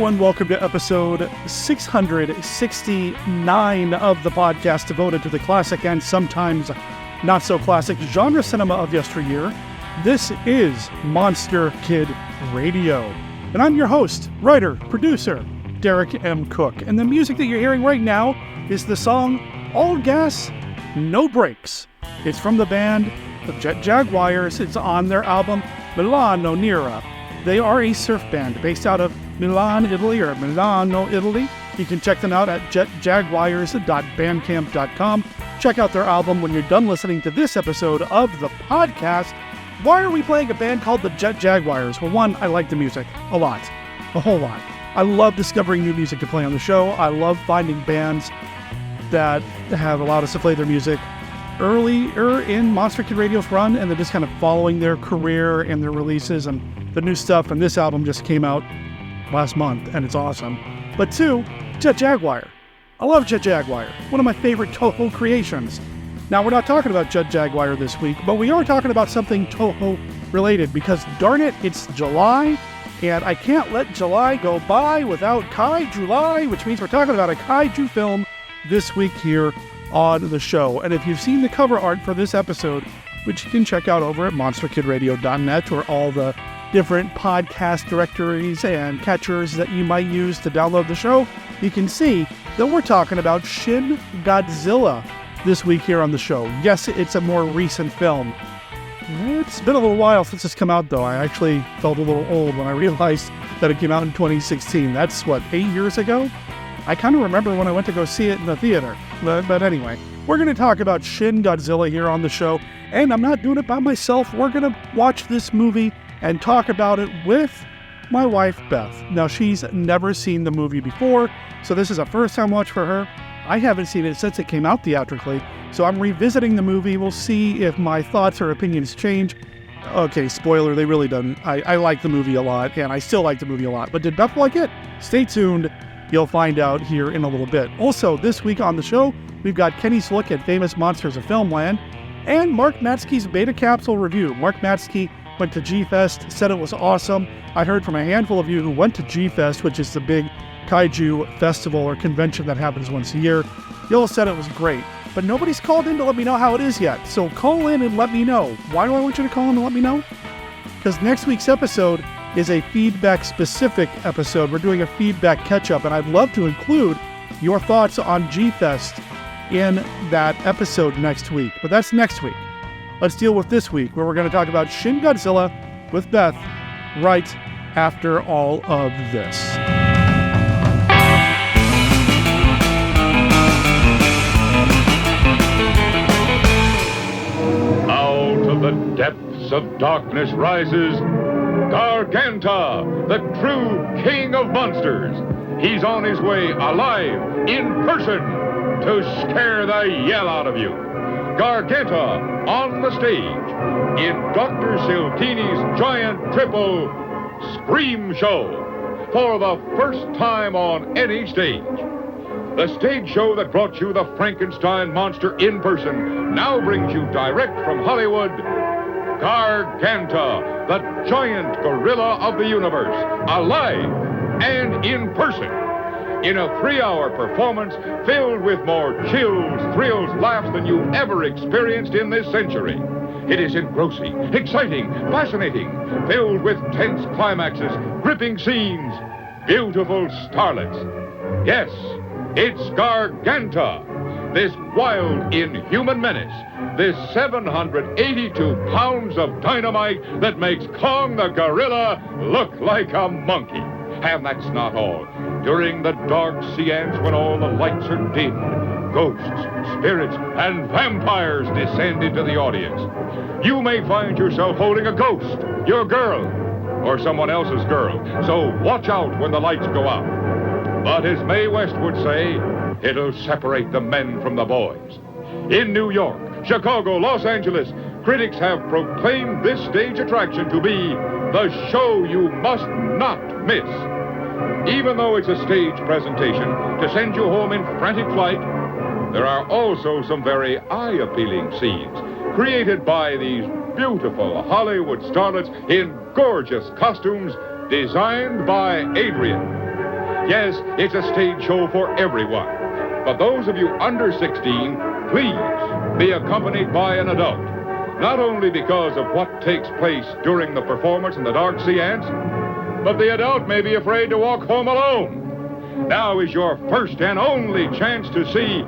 everyone. Welcome to episode 669 of the podcast devoted to the classic and sometimes not so classic genre cinema of yesteryear. This is Monster Kid Radio. And I'm your host, writer, producer, Derek M. Cook. And the music that you're hearing right now is the song All Gas, No Brakes. It's from the band the Jet Jaguars. It's on their album Milano Nera. They are a surf band based out of Milan, Italy, or Milano, Italy. You can check them out at jetjaguars.bandcamp.com. Check out their album when you're done listening to this episode of the podcast. Why are we playing a band called the Jet Jaguars? Well, one, I like the music a lot, a whole lot. I love discovering new music to play on the show. I love finding bands that have allowed us to play their music earlier in Monster Kid Radio's run, and they're just kind of following their career and their releases and the new stuff. And this album just came out last month, and it's awesome. But two, Jet Jaguar. I love Jet Jaguar. One of my favorite Toho creations. Now, we're not talking about Jet Jaguar this week, but we are talking about something Toho related because, darn it, it's July, and I can't let July go by without Kai-July, which means we're talking about a kaiju film this week here on the show. And if you've seen the cover art for this episode, which you can check out over at monsterkidradio.net or all the different podcast directories and catchers that you might use to download the show, you can see that we're talking about Shin Godzilla this week here on the show. Yes, it's a more recent film. It's been a little while since it's come out, though. I actually felt a little old when I realized that it came out in 2016. That's, 8 years ago? I kind of remember when I went to go see it in the theater. But anyway, we're going to talk about Shin Godzilla here on the show, and I'm not doing it by myself. We're going to watch this movie and talk about it with my wife, Beth. Now, she's never seen the movie before, so this is a first-time watch for her. I haven't seen it since it came out theatrically, so I'm revisiting the movie. We'll see if my thoughts or opinions change. Okay, spoiler, they really don't. I like the movie a lot, and I still like the movie a lot. But did Beth like it? Stay tuned. You'll find out here in a little bit. Also, this week on the show, we've got Kenny's look at Famous Monsters of Filmland and Mark Matzke's Beta Capsule review. Mark Matzke went to G-Fest, said it was awesome. I heard from a handful of you who went to G-Fest, which is the big kaiju festival or convention that happens once a year. You all said it was great, but nobody's called in to let me know how it is yet. So call in and let me know. Why do I want you to call in and let me know? Because next week's episode is a feedback-specific episode. We're doing a feedback catch-up, and I'd love to include your thoughts on G-Fest in that episode next week. But that's next week. Let's deal with this week, where we're going to talk about Shin Godzilla with Beth right after all of this. Out of the depths of darkness rises Garganta, the true king of monsters. He's on his way alive, in person, to scare the yell out of you. Garganta on the stage in Dr. Siltini's giant triple Scream Show for the first time on any stage. The stage show that brought you the Frankenstein monster in person now brings you direct from Hollywood, Garganta, the giant gorilla of the universe, alive and in person, in a 3-hour performance filled with more chills, thrills, laughs than you've ever experienced in this century. It is engrossing, exciting, fascinating, filled with tense climaxes, gripping scenes, beautiful starlets. Yes, it's Garganta, this wild, inhuman menace, this 782 pounds of dynamite that makes Kong the gorilla look like a monkey. And that's not all. During the dark seance when all the lights are dimmed, ghosts, spirits, and vampires descend into the audience. You may find yourself holding a ghost, your girl, or someone else's girl. So watch out when the lights go out. But as Mae West would say, it'll separate the men from the boys. In New York, Chicago, Los Angeles, critics have proclaimed this stage attraction to be the show you must not miss. Even though it's a stage presentation to send you home in frantic flight, there are also some very eye-appealing scenes created by these beautiful Hollywood starlets in gorgeous costumes designed by Adrian. Yes, it's a stage show for everyone. But those of you under 16, please be accompanied by an adult. Not only because of what takes place during the performance in the Dark Sea Ants, but the adult may be afraid to walk home alone. Now is your first and only chance to see,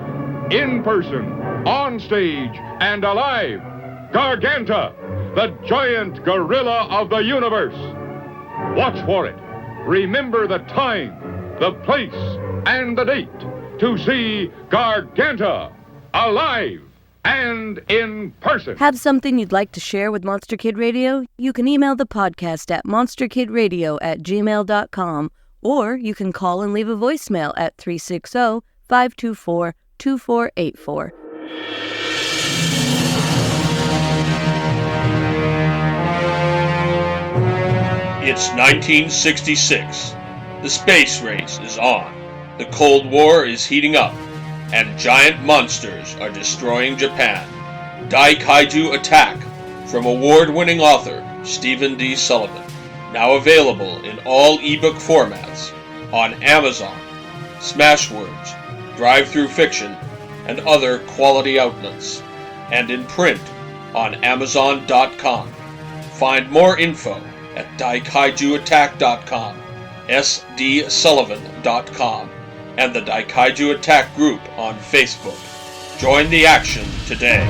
in person, on stage, and alive, Garganta, the giant gorilla of the universe. Watch for it. Remember the time, the place, and the date to see Garganta, alive and in person. Have something you'd like to share with Monster Kid Radio? You can email the podcast at monsterkidradio@gmail.com, or you can call and leave a voicemail at 360-524-2484. It's 1966. The space race is on. The Cold War is heating up, and giant monsters are destroying Japan. Daikaiju Attack, from award-winning author Stephen D. Sullivan. Now available in all ebook formats on Amazon, Smashwords, Drive-Thru Fiction, and other quality outlets, and in print on Amazon.com. Find more info at daikaijuattack.com, sdsullivan.com, and the Daikaiju Attack group on Facebook. Join the action today.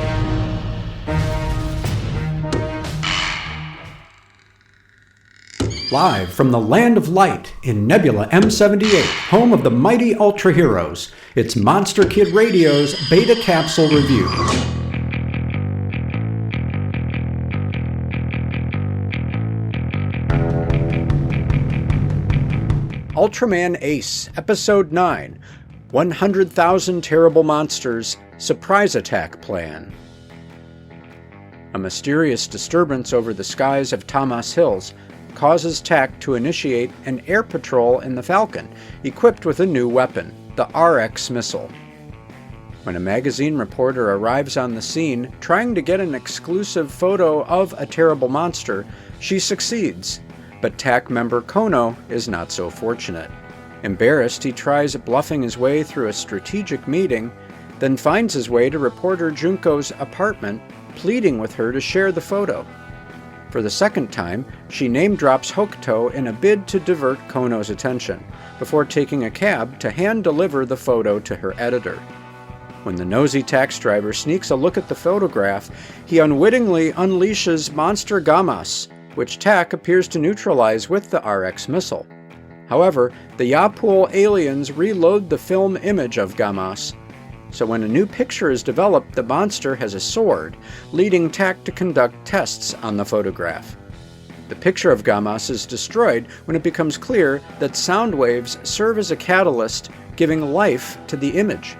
Live from the Land of Light in Nebula M78, home of the mighty Ultra Heroes, it's Monster Kid Radio's Beta Capsule Review. Ultraman Ace, Episode 9, 100,000 Terrible Monsters, Surprise Attack Plan. A mysterious disturbance over the skies of Tamas Hills causes Tak to initiate an air patrol in the Falcon, equipped with a new weapon, the RX missile. When a magazine reporter arrives on the scene, trying to get an exclusive photo of a terrible monster, she succeeds. But Tak member Kono is not so fortunate. Embarrassed, he tries bluffing his way through a strategic meeting, then finds his way to reporter Junko's apartment, pleading with her to share the photo. For the second time, she name-drops Hokuto in a bid to divert Kono's attention, before taking a cab to hand-deliver the photo to her editor. When the nosy taxi driver sneaks a look at the photograph, he unwittingly unleashes Monster Gamas, which Tak appears to neutralize with the RX missile. However, the Yapul aliens reload the film image of Gamas, so when a new picture is developed, the monster has a sword, leading Tak to conduct tests on the photograph. The picture of Gamas is destroyed when it becomes clear that sound waves serve as a catalyst, giving life to the image.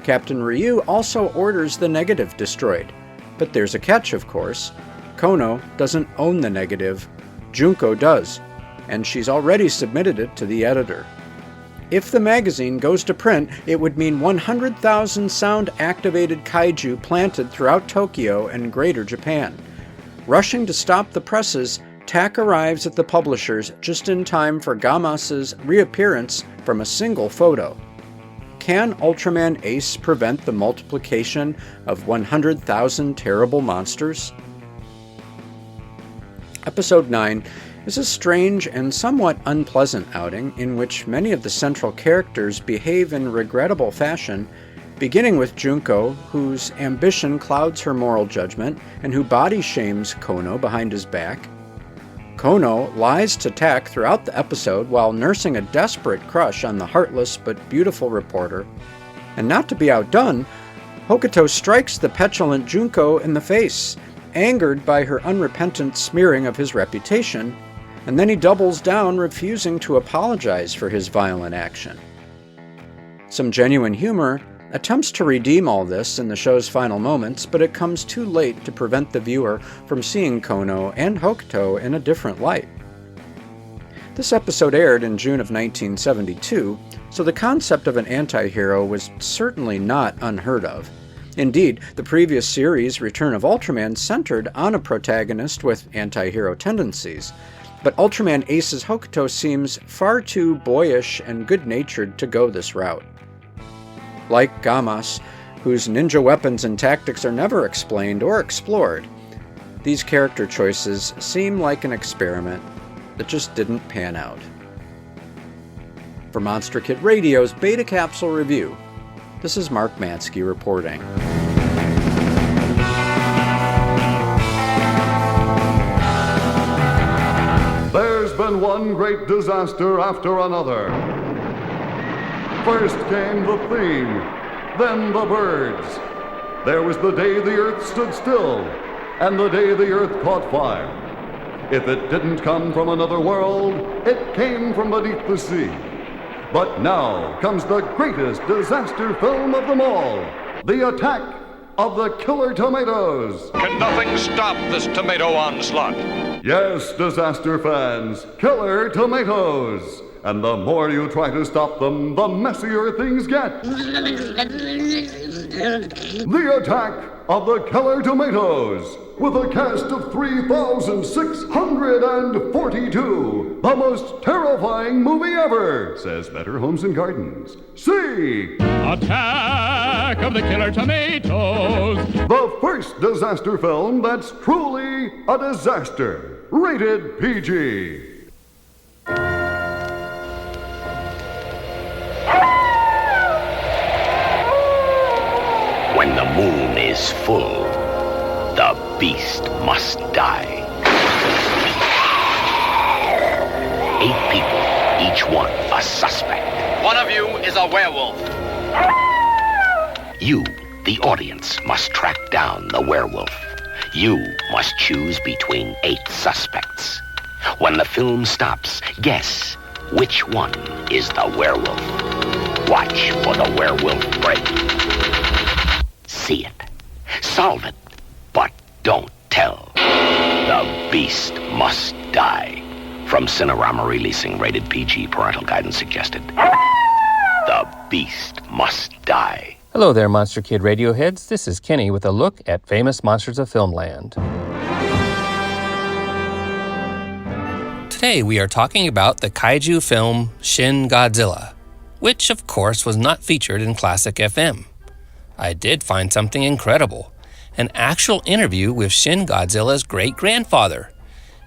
Captain Ryu also orders the negative destroyed, but there's a catch, of course. Kono doesn't own the negative, Junko does, and she's already submitted it to the editor. If the magazine goes to print, it would mean 100,000 sound-activated kaiju planted throughout Tokyo and Greater Japan. Rushing to stop the presses, Tak arrives at the publishers just in time for Gamas's reappearance from a single photo. Can Ultraman Ace prevent the multiplication of 100,000 terrible monsters? Episode 9 is a strange and somewhat unpleasant outing in which many of the central characters behave in regrettable fashion, beginning with Junko, whose ambition clouds her moral judgment and who body shames Kono behind his back. Kono lies to Tak throughout the episode while nursing a desperate crush on the heartless but beautiful reporter. And not to be outdone, Hokuto strikes the petulant Junko in the face, angered by her unrepentant smearing of his reputation, and then he doubles down, refusing to apologize for his violent action. Some genuine humor attempts to redeem all this in the show's final moments, but it comes too late to prevent the viewer from seeing Kono and Hokuto in a different light. This episode aired in June of 1972, so the concept of an anti-hero was certainly not unheard of. Indeed, the previous series, Return of Ultraman, centered on a protagonist with anti-hero tendencies, but Ultraman Ace's Hokuto seems far too boyish and good-natured to go this route. Like Gamas, whose ninja weapons and tactics are never explained or explored, these character choices seem like an experiment that just didn't pan out. For Monster Kid Radio's Beta Capsule Review, this is Mark Matzke reporting. There's been one great disaster after another. First came the theme, then the birds. There was the day the earth stood still, and the day the earth caught fire. If it didn't come from another world, it came from beneath the sea. But now comes the greatest disaster film of them all, The Attack of the Killer Tomatoes. Can nothing stop this tomato onslaught? Yes, disaster fans, Killer Tomatoes. And the more you try to stop them, the messier things get. The Attack of the Killer Tomatoes, with a cast of 3,642. The most terrifying movie ever, says Better Homes and Gardens. See Attack of the Killer Tomatoes. the first disaster film that's truly a disaster. Rated PG. When the moon is full, the beast must die. 8 people, each one a suspect. One of you is a werewolf. You, the audience, must track down the werewolf. You must choose between 8 suspects. When the film stops, guess which one is the werewolf. Watch for the werewolf break. See it, solve it, but don't tell. The beast must die. From Cinerama Releasing, rated PG, parental guidance suggested. The beast must die. Hello there, Monster Kid Radio heads. This is Kenny with a look at Famous Monsters of Filmland. Today we are talking about the kaiju film Shin Godzilla, which of course was not featured in Classic FM. I did find something incredible, an actual interview with Shin Godzilla's great-grandfather.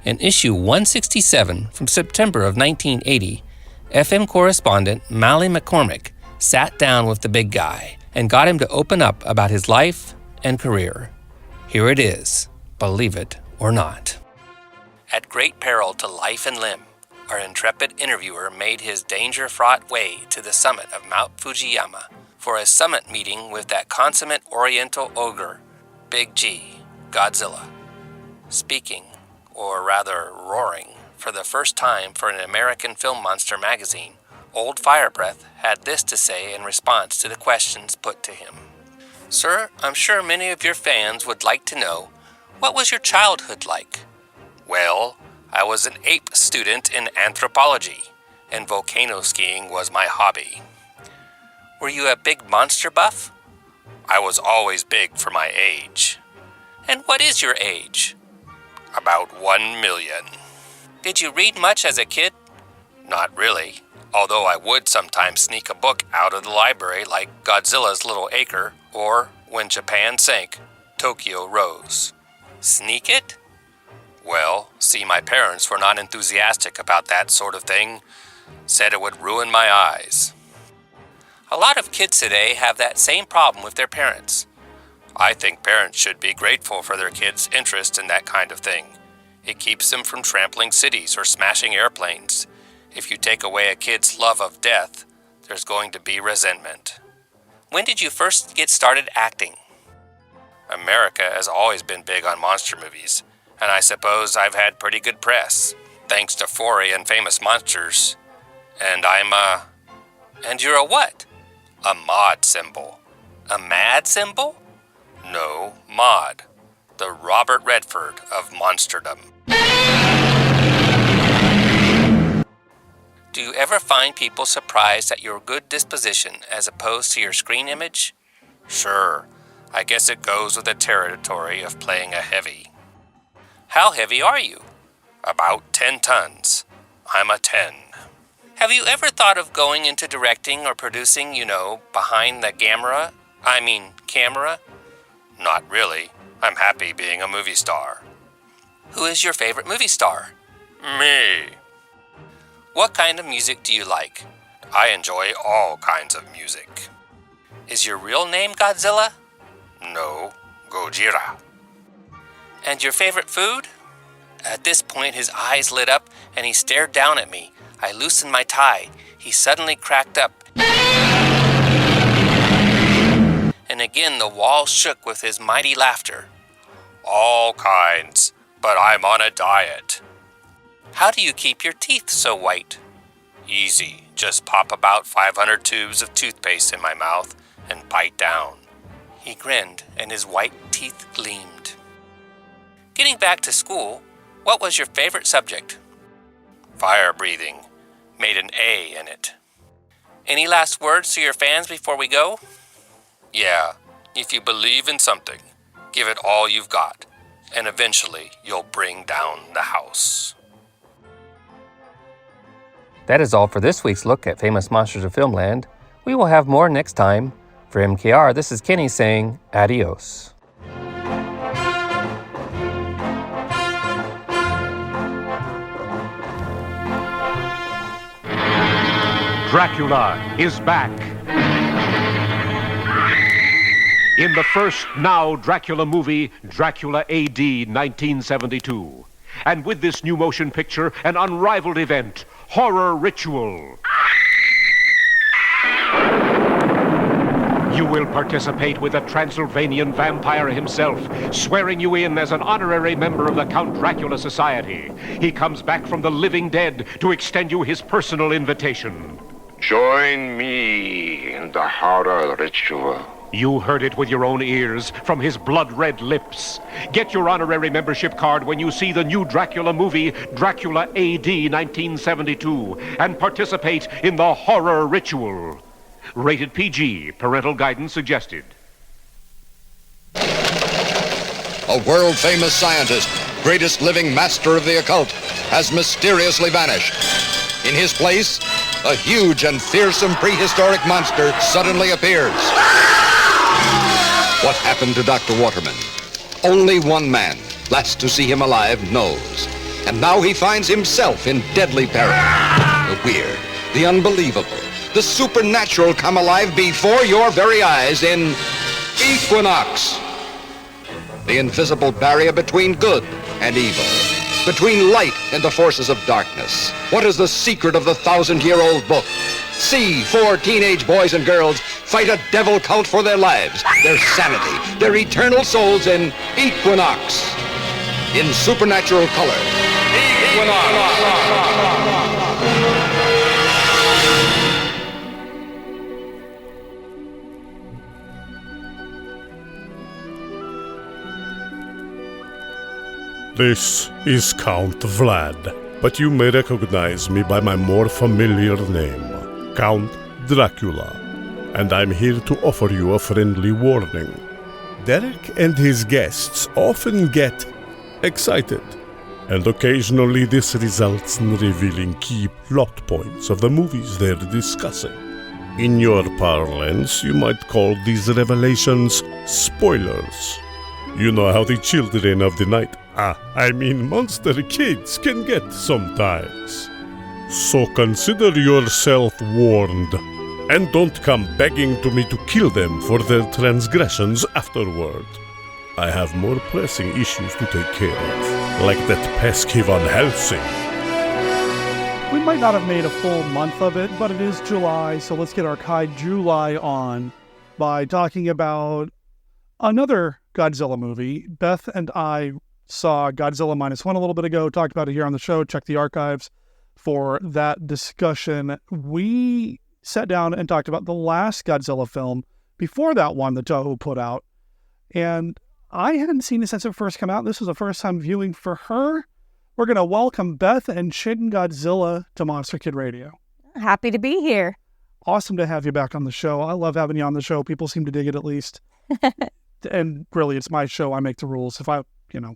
In issue 167 from September of 1980, FM correspondent Mally McCormick sat down with the big guy and got him to open up about his life and career. Here it is, believe it or not. At great peril to life and limb, our intrepid interviewer made his danger-fraught way to the summit of Mount Fujiyama for a summit meeting with that consummate Oriental ogre, Big G, Godzilla. Speaking, or rather roaring, for the first time for an American film monster magazine, Old Firebreath had this to say in response to the questions put to him. Sir, I'm sure many of your fans would like to know, what was your childhood like? Well, I was an ape student in anthropology, and volcano skiing was my hobby. Were you a big monster buff? I was always big for my age. And what is your age? About 1 million. Did you read much as a kid? Not really, although I would sometimes sneak a book out of the library like Godzilla's Little Acre or When Japan Sank, Tokyo Rose. Sneak it? Well, see, my parents were not enthusiastic about that sort of thing. Said it would ruin my eyes. A lot of kids today have that same problem with their parents. I think parents should be grateful for their kids' interest in that kind of thing. It keeps them from trampling cities or smashing airplanes. If you take away a kid's love of death, there's going to be resentment. When did you first get started acting? America has always been big on monster movies, and I suppose I've had pretty good press, thanks to Foray and Famous Monsters. And And you're a what? A mod symbol. A mad symbol? No, mod. The Robert Redford of monsterdom. Do you ever find people surprised at your good disposition as opposed to your screen image? Sure, I guess it goes with the territory of playing a heavy. How heavy are you? About 10 tons. I'm a 10. Have you ever thought of going into directing or producing, behind the camera? Camera? Not really. I'm happy being a movie star. Who is your favorite movie star? Me. What kind of music do you like? I enjoy all kinds of music. Is your real name Godzilla? No, Gojira. And your favorite food? At this point, his eyes lit up and he stared down at me. I loosened my tie. He suddenly cracked up. And again, the wall shook with his mighty laughter. All kinds, but I'm on a diet. How do you keep your teeth so white? Easy. Just pop about 500 tubes of toothpaste in my mouth and bite down. He grinned, and his white teeth gleamed. Getting back to school, what was your favorite subject? Fire breathing. Made an A in it. Any last words to your fans before we go? Yeah, if you believe in something, give it all you've got, and eventually you'll bring down the house. That is all for this week's look at Famous Monsters of Filmland. We will have more next time. For MKR, this is Kenny saying adios. Dracula is back. In the first Now Dracula movie, Dracula AD 1972. And with this new motion picture, an unrivaled event, Horror Ritual. You will participate with the Transylvanian vampire himself, swearing you in as an honorary member of the Count Dracula Society. He comes back from the living dead to extend you his personal invitation. Join me in the Horror Ritual. You heard it with your own ears from his blood-red lips. Get your honorary membership card when you see the new Dracula movie, Dracula AD 1972, and participate in the Horror Ritual. Rated PG. Parental guidance suggested. A world-famous scientist, greatest living master of the occult, has mysteriously vanished. In his place, a huge and fearsome prehistoric monster suddenly appears. What happened to Dr. Waterman? Only one man, last to see him alive, knows. And now he finds himself in deadly peril. The weird, the unbelievable, the supernatural come alive before your very eyes in Equinox. The invisible barrier between good and evil, between light and the forces of darkness. What is the secret of the 1,000-year-old book? See 4 teenage boys and girls fight a devil cult for their lives, their sanity, their eternal souls in Equinox. In supernatural color. Equinox. This is Count Vlad, but you may recognize me by my more familiar name, Count Dracula, and I'm here to offer you a friendly warning. Derek and his guests often get excited, and occasionally this results in revealing key plot points of the movies they're discussing. In your parlance, you might call these revelations spoilers. You know how the children of the night, monster kids, can get sometimes. So consider yourself warned, and don't come begging to me to kill them for their transgressions afterward. I have more pressing issues to take care of, like that pesky Van Helsing. We might not have made a full month of it, but it is July, so let's get our July on by talking about another Godzilla movie. Beth and I saw Godzilla -1 a little bit ago, talked about it here on the show. Check the archives for that discussion. We sat down and talked about the last Godzilla film before that one that Toho put out. And I hadn't seen it since it first came out. This was a first-time viewing for her. We're going to welcome Beth and Shin Godzilla to Monster Kid Radio. Happy to be here. Awesome to have you back on the show. I love having you on the show. People seem to dig it at least. And really, it's my show. I make the rules. If I,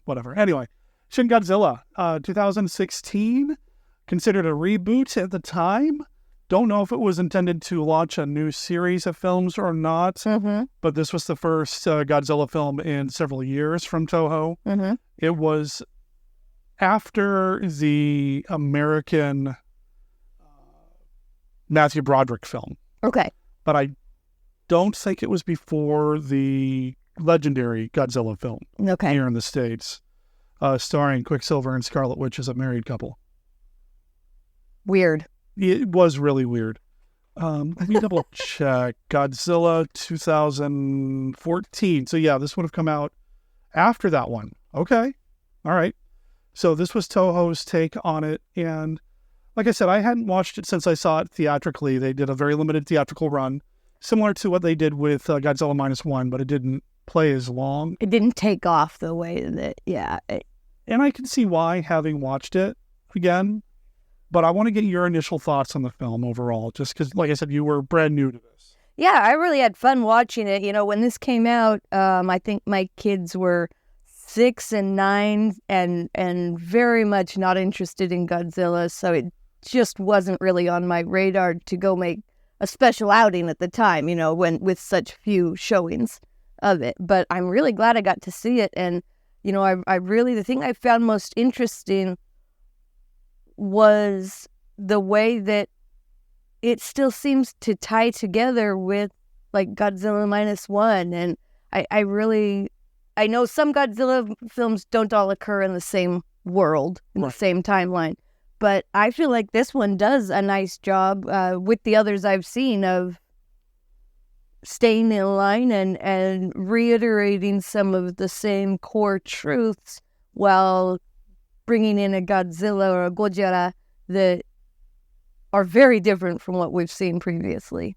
whatever. Anyway, Shin Godzilla, 2016, considered a reboot at the time. Don't know if it was intended to launch a new series of films or not, but this was the first Godzilla film in several years from Toho. It was after the American Matthew Broderick film. Okay. But I don't think it was before the legendary Godzilla film here in the States, starring Quicksilver and Scarlet Witch as a married couple. Weird. It was really weird. Let me double check. Godzilla 2014. So yeah, this would have come out after that one. Okay. All right. So this was Toho's take on it. And like I said, I hadn't watched it since I saw it theatrically. They did a very limited theatrical run, similar to what they did with Godzilla -1, but it didn't play as long. It didn't take off the way that, And I can see why, having watched it again. But I want to get your initial thoughts on the film overall, just because, like I said, you were brand new to this. Yeah, I really had fun watching it. You know, when this came out, I think my kids were 6 and 9 and very much not interested in Godzilla, so it just wasn't really on my radar to go make a special outing at the time, you know, when with such few showings of it. But I'm really glad I got to see it. And, you know, I really, the thing I found most interesting was the way that it still seems to tie together with like Godzilla -1. And I know some Godzilla films don't all occur in the same world, in the same timeline, but I feel like this one does a nice job with the others I've seen of staying in line and reiterating some of the same core truths while bringing in a Godzilla or a Gojira that are very different from what we've seen previously.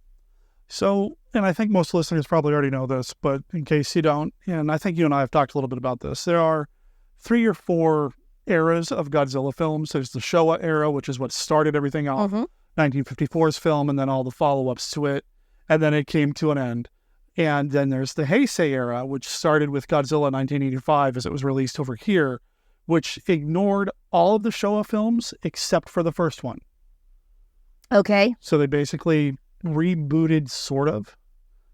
So, and I think most listeners probably already know this, but in case you don't, and I think you and I have talked a little bit about this, there are 3 or 4 eras of Godzilla films. There's the Showa era, which is what started everything off, 1954's film, and then all the follow-ups to it, and then it came to an end. And then there's the Heisei era, which started with Godzilla 1985 as it was released over here, which ignored all of the Showa films except for the first one. Okay. So they basically rebooted, sort of.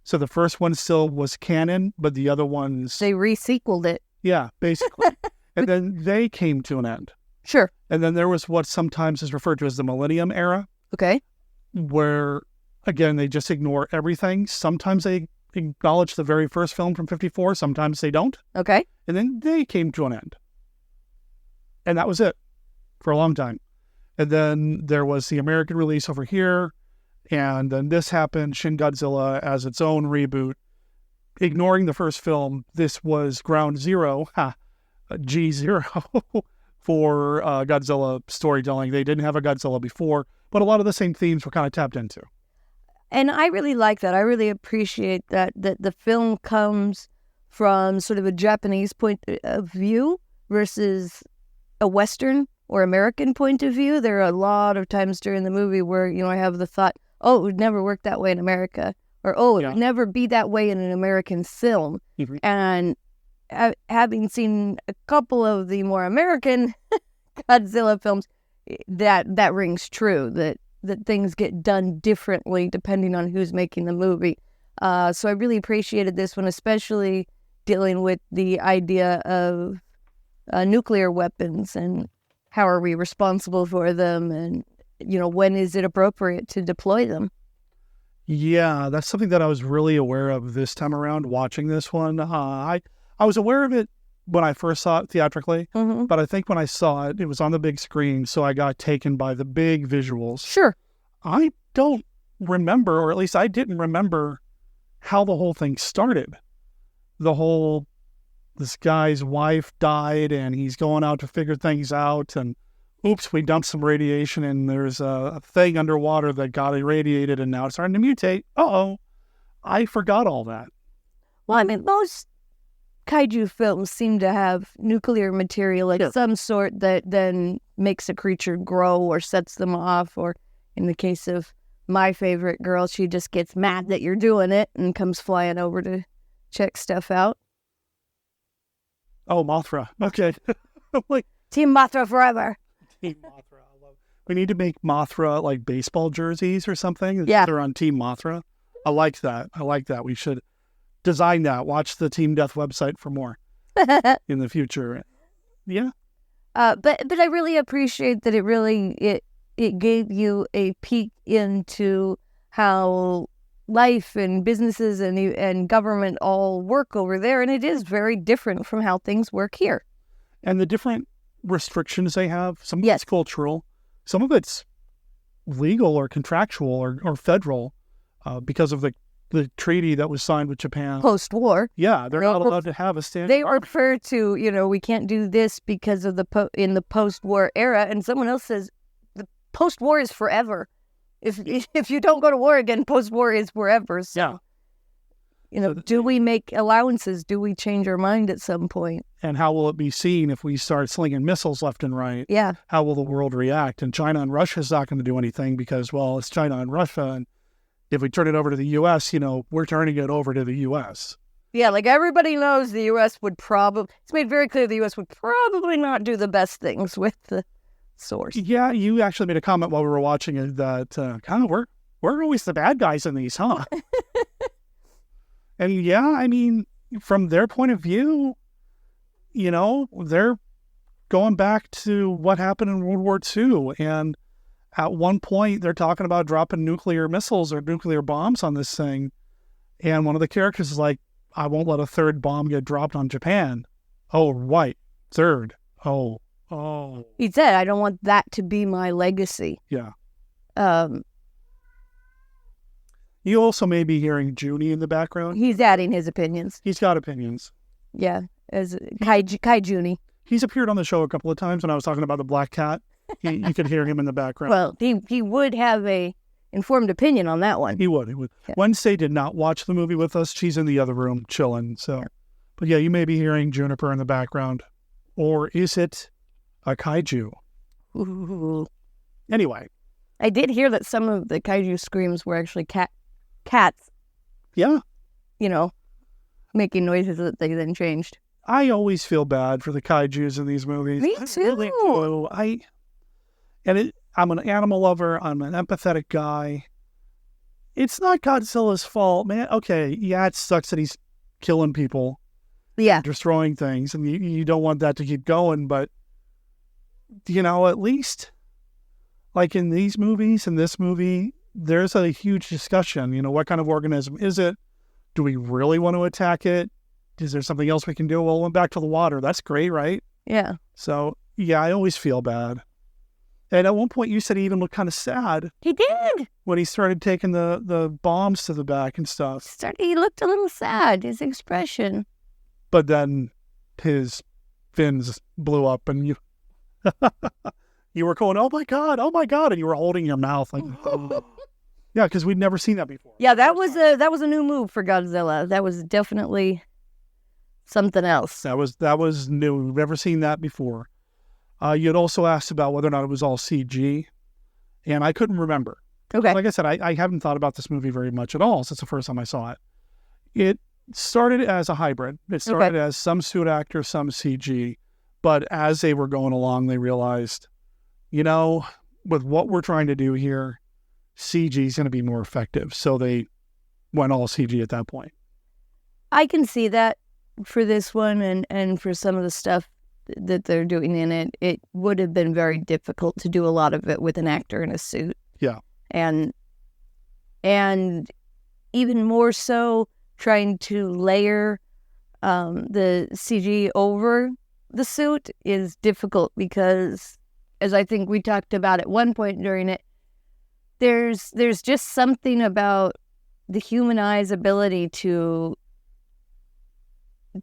So the first one still was canon, but the other ones... They re-sequeled it. Yeah, basically. And then they came to an end. Sure. And then there was what sometimes is referred to as the Millennium Era. Okay. Where, again, they just ignore everything. Sometimes they acknowledge the very first film from 54, sometimes they don't. Okay. And then they came to an end. And that was it for a long time. And then there was the American release over here. And then this happened, Shin Godzilla as its own reboot. Ignoring the first film, this was ground zero, G0 for Godzilla storytelling. They didn't have a Godzilla before, but a lot of the same themes were kind of tapped into. And I really like that. I really appreciate that the film comes from sort of a Japanese point of view versus a Western or American point of view. There are a lot of times during the movie where, you know, I have the thought, oh, it would never work that way in America, or oh, it would never be that way in an American film. And having seen a couple of the more American Godzilla films, that rings true, that things get done differently depending on who's making the movie. So I really appreciated this one, especially dealing with the idea of nuclear weapons and how are we responsible for them, and, you know, when is it appropriate to deploy them? Yeah, that's something that I was really aware of this time around watching this one. I was aware of it when I first saw it theatrically, but I think when I saw it, it was on the big screen, so I got taken by the big visuals. Sure. I don't remember, or at least I didn't remember, how the whole thing started. This guy's wife died, and he's going out to figure things out, and oops, we dumped some radiation, and there's a thing underwater that got irradiated, and now it's starting to mutate. Uh-oh. I forgot all that. Well, I mean, most kaiju films seem to have nuclear material of some sort that then makes a creature grow or sets them off, or in the case of my favorite girl, she just gets mad that you're doing it and comes flying over to check stuff out. Oh, Mothra. Okay. like, Team Mothra forever. Team Mothra. We need to make Mothra like baseball jerseys or something. Yeah. They're on Team Mothra. I like that. We should design that. Watch the Team Death website for more in the future. Yeah. But I really appreciate that it gave you a peek into how life and businesses and government all work over there, and it is very different from how things work here. And the different restrictions they have, some of it's cultural, some of it's legal or contractual or federal because of the treaty that was signed with Japan. Post-war. Yeah, they're not allowed to have a standing They army. refer to, we can't do this because of in the post-war era, and someone else says the post-war is forever. If you don't go to war again, post-war is forever. So, do we make allowances? Do we change our mind at some point? And how will it be seen if we start slinging missiles left and right? Yeah. How will the world react? And China and Russia is not going to do anything because, well, it's China and Russia. And if we turn it over to the U.S., we're turning it over to the U.S. Yeah, like everybody knows the U.S. would it's made very clear the U.S. would probably not do the best things with the source. Yeah, you actually made a comment while we were watching it that we're always the bad guys in these, huh? And yeah, I mean, from their point of view, they're going back to what happened in World War II. And at one point, they're talking about dropping nuclear missiles or nuclear bombs on this thing. And one of the characters is like, I won't let a third bomb get dropped on Japan. Oh, right. Third. Oh. He said, I don't want that to be my legacy. Yeah. You also may be hearing Junie in the background. He's adding his opinions. He's got opinions. Yeah, as Kai Junie. He's appeared on the show a couple of times when I was talking about the black cat. You could hear him in the background. Well, he would have a informed opinion on that one. He would. Yeah. Wednesday did not watch the movie with us. She's in the other room chilling. So, but yeah, you may be hearing Juniper in the background. Or is it a kaiju? Ooh. Anyway. I did hear that some of the kaiju screams were actually cats. Yeah. Making noises that they then changed. I always feel bad for the kaijus in these movies. Me too. I really do. I'm an animal lover. I'm an empathetic guy. It's not Godzilla's fault, man. Okay, yeah, it sucks that he's killing people. Yeah. Destroying things, and you don't want that to keep going, but, at least, like in these movies, in this movie, there's a huge discussion. What kind of organism is it? Do we really want to attack it? Is there something else we can do? Well, went back to the water. That's great, right? Yeah. So, yeah, I always feel bad. And at one point, you said he even looked kind of sad. He did. When he started taking the bombs to the back and stuff. He looked a little sad, his expression. But then his fins blew up and you were going, oh my God, and you were holding your mouth like, oh. Yeah, because we'd never seen that before. Yeah, that was a new move for Godzilla. That was definitely something else. That was new. We've never seen that before. You had also asked about whether or not it was all CG, and I couldn't remember. Okay. Like I said, I haven't thought about this movie very much at all since the first time I saw it. It started as a hybrid. It started as some suit actor, some CG, but as they were going along, they realized, with what we're trying to do here, CG is going to be more effective. So they went all CG at that point. I can see that for this one and for some of the stuff that they're doing in it. It would have been very difficult to do a lot of it with an actor in a suit. Yeah. And even more so trying to layer the CG over the suit is difficult because, as I think we talked about at one point during it, there's just something about the human eye's ability to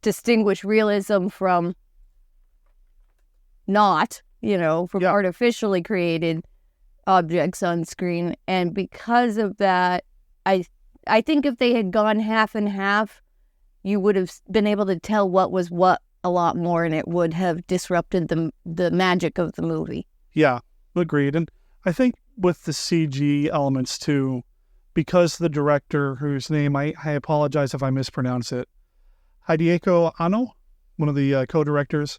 distinguish realism from not, from artificially created objects on screen. And because of that, I think if they had gone half and half, you would have been able to tell what was what a lot more, and it would have disrupted the magic of the movie. Yeah, agreed. And I think with the CG elements too, because the director, whose name I apologize if I mispronounce it, Hideaki Anno, one of the co-directors,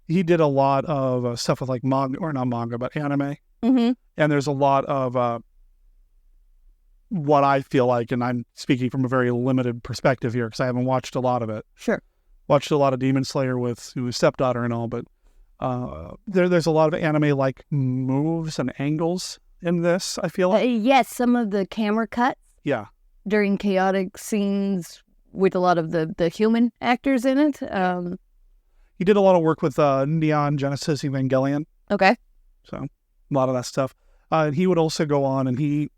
he did a lot of stuff with like manga, or not manga, but anime. Mm-hmm. And there's a lot of what I feel like, and I'm speaking from a very limited perspective here because I haven't watched a lot of it. Sure. Watched a lot of Demon Slayer with his stepdaughter and all, but there's a lot of anime-like moves and angles in this, I feel like. Yes, some of the camera cuts. Yeah. During chaotic scenes with a lot of the human actors in it. He did a lot of work with Neon Genesis Evangelion. Okay. So a lot of that stuff. And he would also go on, and he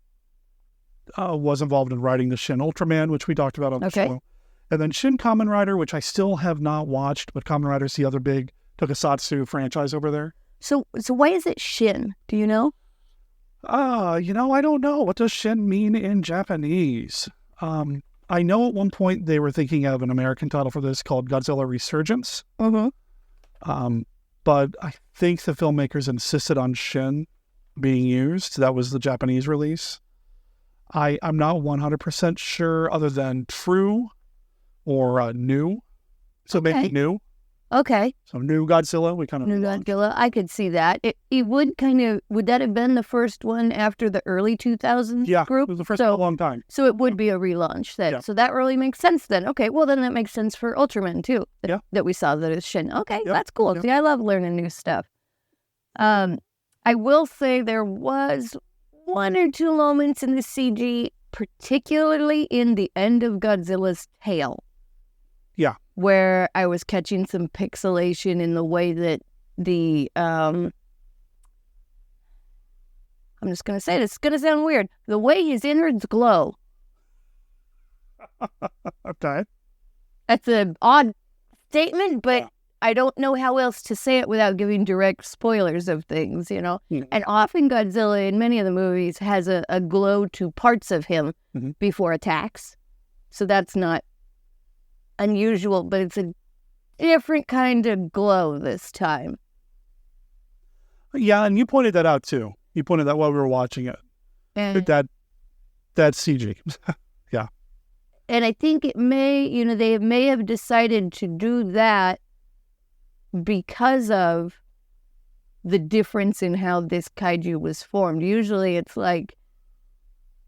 was involved in writing the Shin Ultraman, which we talked about on the show. And then Shin Kamen Rider, which I still have not watched, but Kamen Rider's the other big tokusatsu franchise over there. So why is it Shin? Do you know? I don't know. What does Shin mean in Japanese? I know at one point they were thinking of an American title for this called Godzilla Resurgence. Mm-hmm. But I think the filmmakers insisted on Shin being used. That was the Japanese release. I'm not 100% sure other than true or new. So maybe new. Okay. So new Godzilla. New Godzilla. I could see that. It would that have been the first one after the early 2000s group? It was the first one in a long time. So it would be a relaunch then. Yeah. So that really makes sense then. Okay, well then that makes sense for Ultraman too. That we saw that is Shin. Okay, that's cool. Yeah. See, I love learning new stuff. I will say there was one or two moments in the CG, particularly in the end of Godzilla's tail. Yeah. Where I was catching some pixelation in the way that I'm just going to say this, it's going to sound weird, the way his innards glow. Okay. That's an odd statement, but I don't know how else to say it without giving direct spoilers of things, Mm-hmm. And often Godzilla in many of the movies has a glow to parts of him before attacks. So that's not unusual, but it's a different kind of glow this time. Yeah, and you pointed that out too. You pointed that while we were watching it. And that CG. Yeah. And I think it they may have decided to do that because of the difference in how this kaiju was formed. Usually it's like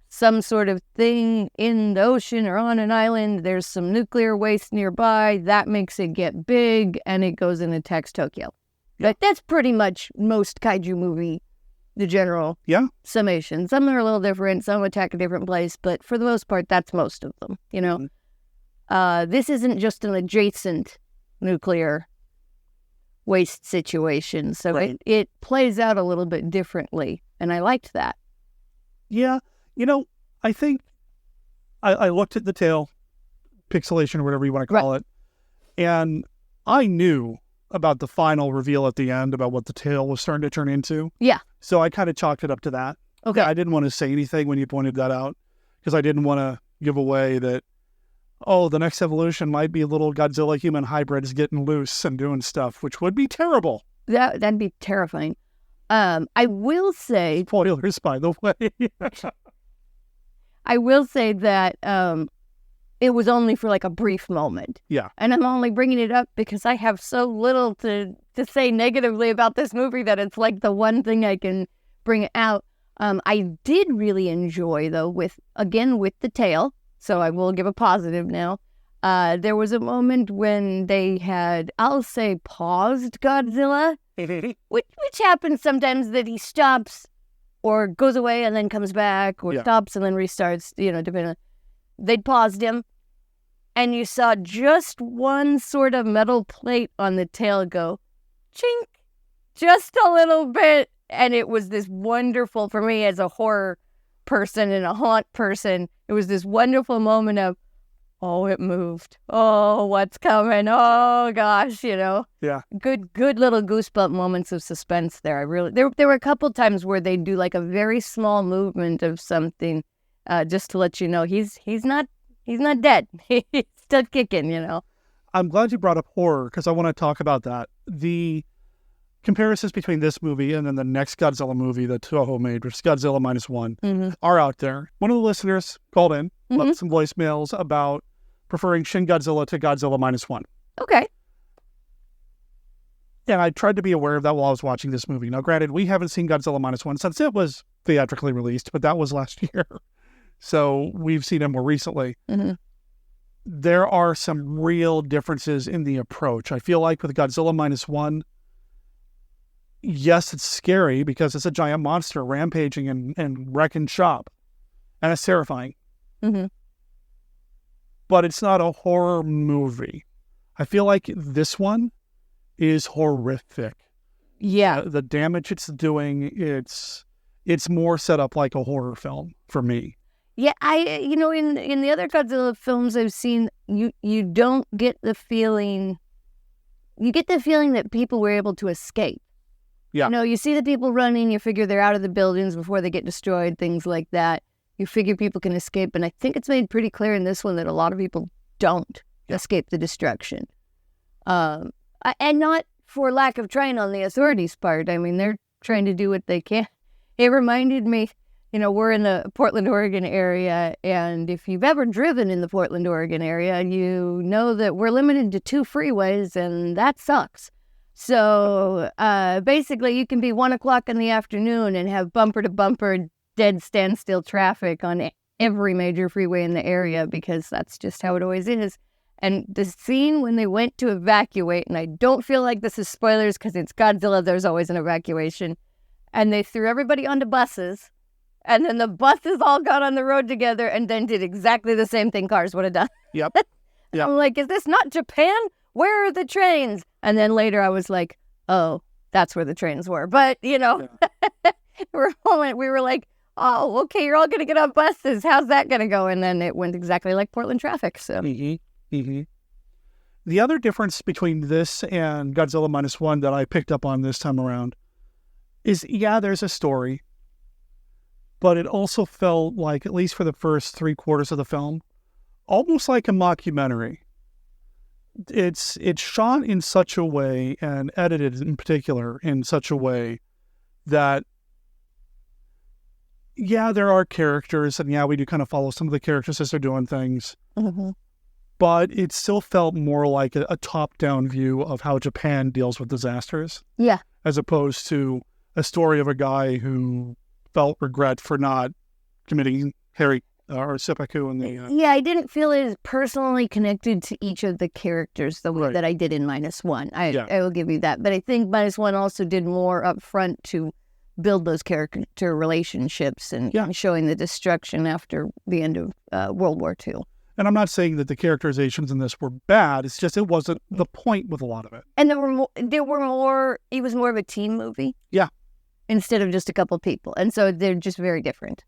some sort of thing in the ocean or on an island, there's some nuclear waste nearby, that makes it get big, and it goes and attacks Tokyo. Yeah. Like, that's pretty much most kaiju movie, the general summation. Some are a little different, some attack a different place, but for the most part, that's most of them, Mm-hmm. This isn't just an adjacent nuclear waste situation, so it plays out a little bit differently, and I liked that. Yeah. I think I looked at the tail, pixelation or whatever you want to call it, and I knew about the final reveal at the end about what the tail was starting to turn into. Yeah. So I kind of chalked it up to that. Okay. I didn't want to say anything when you pointed that out because I didn't want to give away that, the next evolution might be little Godzilla human hybrids getting loose and doing stuff, which would be terrible. That'd be terrifying. I will say... Spoilers, by the way. I will say that it was only for like a brief moment. Yeah. And I'm only bringing it up because I have so little to say negatively about this movie that it's like the one thing I can bring out. I did really enjoy, though, with the tail, so I will give a positive now. There was a moment when they had, I'll say, paused Godzilla, which happens sometimes, that he stops or goes away and then comes back, or stops and then restarts, depending on. They'd paused him, and you saw just one sort of metal plate on the tail go, chink, just a little bit, and it was this wonderful, for me as a horror person and a haunt person, it was this wonderful moment of, oh, it moved. Oh, what's coming? Oh, gosh, Yeah. Good little goosebump moments of suspense there. There were a couple times where they do like a very small movement of something, just to let you know he's not dead. He's still kicking, I'm glad you brought up horror because I want to talk about that. The comparisons between this movie and then the next Godzilla movie that Toho made, which is Godzilla -1, are out there. One of the listeners called in, left some voicemails about preferring Shin Godzilla to Godzilla -1. Okay. And I tried to be aware of that while I was watching this movie. Now, granted, we haven't seen Godzilla -1 since it was theatrically released, but that was last year. So we've seen it more recently. Mm-hmm. There are some real differences in the approach. I feel like with Godzilla -1, yes, it's scary because it's a giant monster rampaging and wrecking shop. And it's terrifying. Mm-hmm. But it's not a horror movie. I feel like this one is horrific. Yeah. The damage it's doing, it's more set up like a horror film for me. Yeah, in the other Godzilla films I've seen, you don't get the feeling. You get the feeling that people were able to escape. Yeah. You see the people running, you figure they're out of the buildings before they get destroyed, things like that. You figure people can escape, and I think it's made pretty clear in this one that a lot of people don't escape the destruction. And not for lack of trying on the authorities' part. I mean, they're trying to do what they can. It reminded me, we're in the Portland, Oregon area, and if you've ever driven in the Portland, Oregon area, you know that we're limited to 2 freeways, and that sucks. So basically, you can be 1 o'clock in the afternoon and have bumper-to-bumper dead standstill traffic on every major freeway in the area because that's just how it always is. And the scene when they went to evacuate, and I don't feel like this is spoilers because it's Godzilla, there's always an evacuation, and they threw everybody onto buses, and then the buses all got on the road together and then did exactly the same thing cars would have done. Yep. Yep. I'm like, is this not Japan? Where are the trains? And then later I was like, oh, that's where the trains were. But, we were like, oh, okay, you're all going to get on buses. How's that going to go? And then it went exactly like Portland traffic. So. Mm-hmm. Mm-hmm. The other difference between this and Godzilla -1 that I picked up on this time around is, there's a story, but it also felt like, at least for the first 3/4 of the film, almost like a mockumentary. It's shot in such a way, and edited in particular in such a way, that there are characters, and we do kind of follow some of the characters as they're doing things. Mm-hmm. But it still felt more like a top-down view of how Japan deals with disasters. Yeah. As opposed to a story of a guy who felt regret for not committing or seppuku in the... I didn't feel as personally connected to each of the characters the way that I did in -1. I will give you that. But I think -1 also did more up front to build those character relationships and showing the destruction after the end of World War II. And I'm not saying that the characterizations in this were bad. It's just it wasn't the point with a lot of it. And there were more. It was more of a teen movie. Yeah. Instead of just a couple people, and so they're just very different.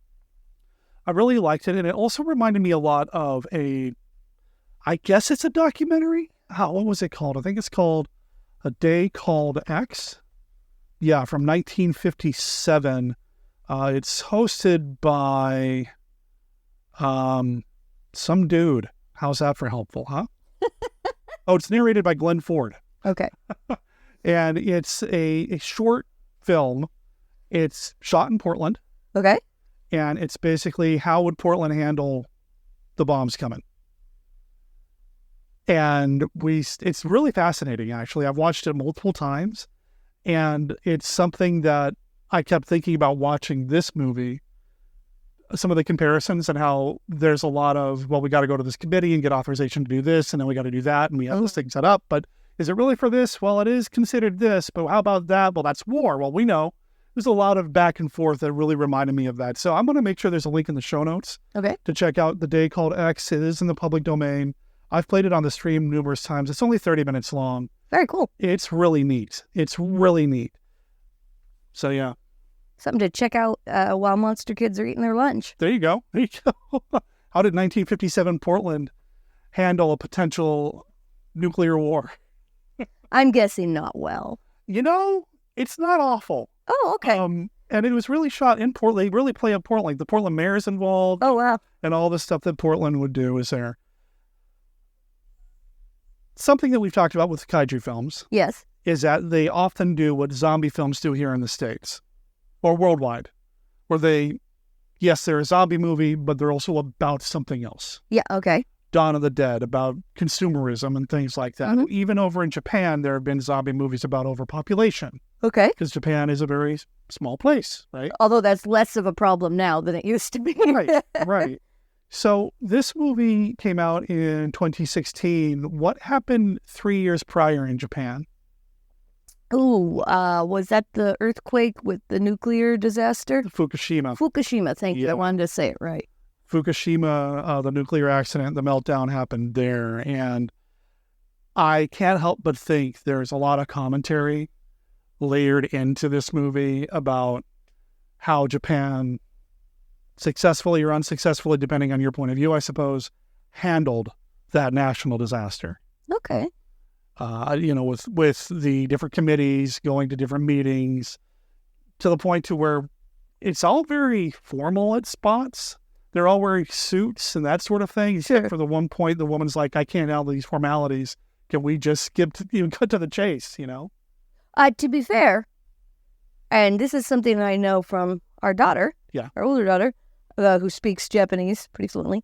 I really liked it, and it also reminded me a lot of I guess it's a documentary. What was it called? I think it's called A Day Called X. Yeah, from 1957. It's hosted by some dude. How's that for helpful, huh? Oh, it's narrated by Glenn Ford. Okay. And it's a short film. It's shot in Portland. Okay. And it's basically, how would Portland handle the bombs coming? And it's really fascinating, actually. I've watched it multiple times, and it's something that I kept thinking about watching this movie. Some of the comparisons and how there's a lot of, we got to go to this committee and get authorization to do this, and then we got to do that, and we have this thing set up. But is it really for this? Well, it is considered this, but how about that? Well, that's war. Well, we know. There's a lot of back and forth that really reminded me of that. So I'm going to make sure there's a link in the show notes to check out The Day Called X. It is in the public domain. I've played it on the stream numerous times. It's only 30 minutes long. Very cool. It's really neat. It's really neat. So, yeah. Something to check out while monster kids are eating their lunch. There you go. There you go. How did 1957 Portland handle a potential nuclear war? I'm guessing not well. It's not awful. Oh, okay. And it was really shot in Portland. They really play up Portland. The Portland mayor's involved. Oh, wow. And all the stuff that Portland would do is there. Something that we've talked about with kaiju films. Yes. Is that they often do what zombie films do here in the States. Or worldwide. Where they're a zombie movie, but they're also about something else. Yeah, okay. Dawn of the Dead, about consumerism and things like that. Mm-hmm. Even over in Japan, there have been zombie movies about overpopulation. Okay. Because Japan is a very small place, right? Although that's less of a problem now than it used to be. Right. So this movie came out in 2016. What happened 3 years prior in Japan? Ooh, was that the earthquake with the nuclear disaster? Fukushima. Fukushima, thank you. I wanted to say it right. Fukushima, the nuclear accident, the meltdown happened there. And I can't help but think there's a lot of commentary layered into this movie about how Japan, successfully or unsuccessfully, depending on your point of view, I suppose, handled that national disaster. Okay. With the different committees going to different meetings, to the point to where it's all very formal at spots. They're all wearing suits and that sort of thing. Except for the one point, the woman's like, I can't handle these formalities. Can we just cut to the chase, To be fair, and this is something I know from our daughter, our older daughter, who speaks Japanese pretty fluently.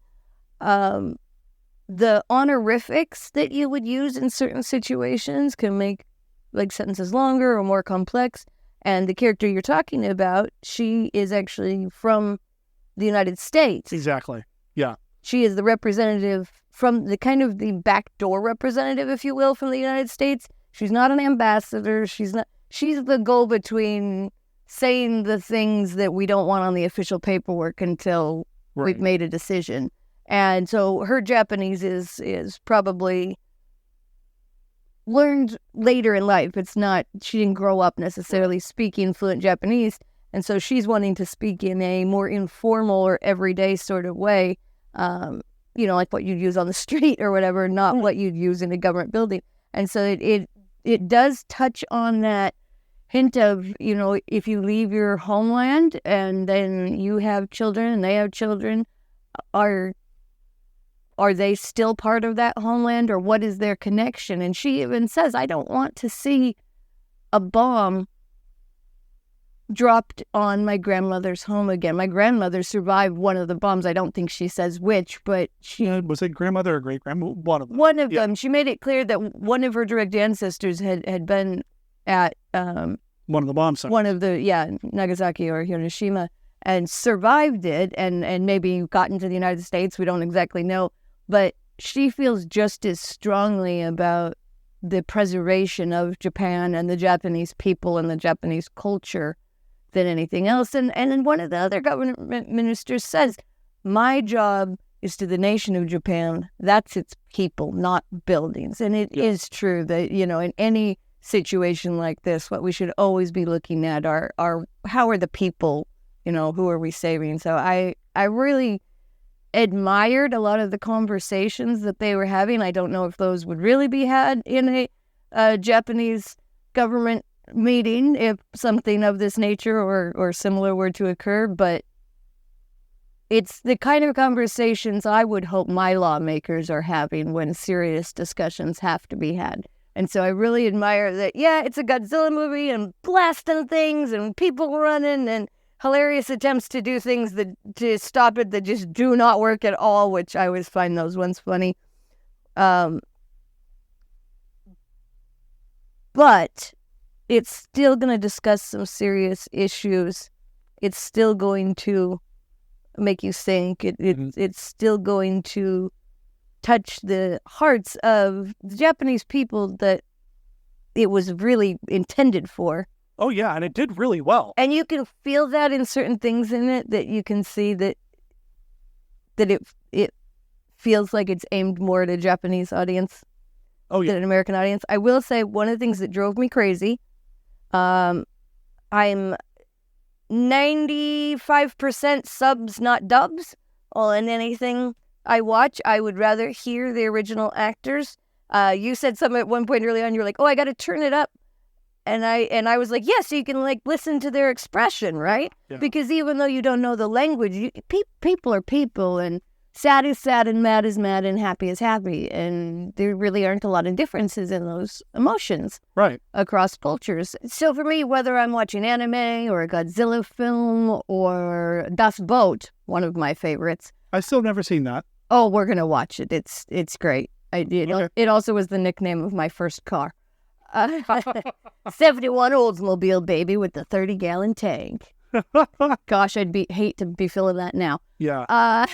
The honorifics that you would use in certain situations can make sentences longer or more complex. And the character you're talking about, she is actually from the United States. Exactly. Yeah. She is the representative from the backdoor representative, if you will, from the United States. She's not an ambassador. She's the go-between saying the things that we don't want on the official paperwork until we've made a decision. And so her Japanese is probably learned later in life. She didn't grow up necessarily speaking fluent Japanese. And so she's wanting to speak in a more informal or everyday sort of way, like what you'd use on the street or whatever, not what you'd use in a government building. And so it does touch on that hint of, if you leave your homeland and then you have children and they have children, are they still part of that homeland, or what is their connection? And she even says, I don't want to see a bomb dropped on my grandmother's home again. My grandmother survived one of the bombs. I don't think she says which, but was it grandmother or great-grandmother? One of them. One of them. She made it clear that one of her direct ancestors had been at one of the bomb sites. One of the, Nagasaki or Hiroshima, and survived it and maybe got into the United States. We don't exactly know. But she feels just as strongly about the preservation of Japan and the Japanese people and the Japanese culture than anything else. And then one of the other government ministers says, my job is to the nation of Japan. That's its people, not buildings. And it is true that, in any situation like this, what we should always be looking at are how are the people, who are we saving? So I really admired a lot of the conversations that they were having. I don't know if those would really be had in a Japanese government meeting if something of this nature or similar were to occur, but it's the kind of conversations I would hope my lawmakers are having when serious discussions have to be had. And so I really admire that, it's a Godzilla movie and blasting things and people running and hilarious attempts to do things to stop it that just do not work at all, which I always find those ones funny. But it's still going to discuss some serious issues. It's still going to make you think. It's still going to touch the hearts of the Japanese people that it was really intended for. Oh, yeah, and it did really well. And you can feel that in certain things in it, that you can see that it feels like it's aimed more at a Japanese audience than an American audience. I will say one of the things that drove me crazy, I'm 95% subs, not dubs. Well, in anything I watch, I would rather hear the original actors. You said something at one point early on, you were like, I got to turn it up. And I was like, so you can listen to their expression, right? Yeah. Because even though you don't know the language, people are people, and sad is sad, and mad is mad, and happy is happy, and there really aren't a lot of differences in those emotions, right, across cultures. So for me, whether I'm watching anime or a Godzilla film or Das Boot, one of my favorites, I've still never seen that. Oh, we're gonna watch it. It's great. It also was the nickname of my first car. 71 Oldsmobile, baby, with the 30-gallon tank. Gosh, hate to be filling that now. Yeah.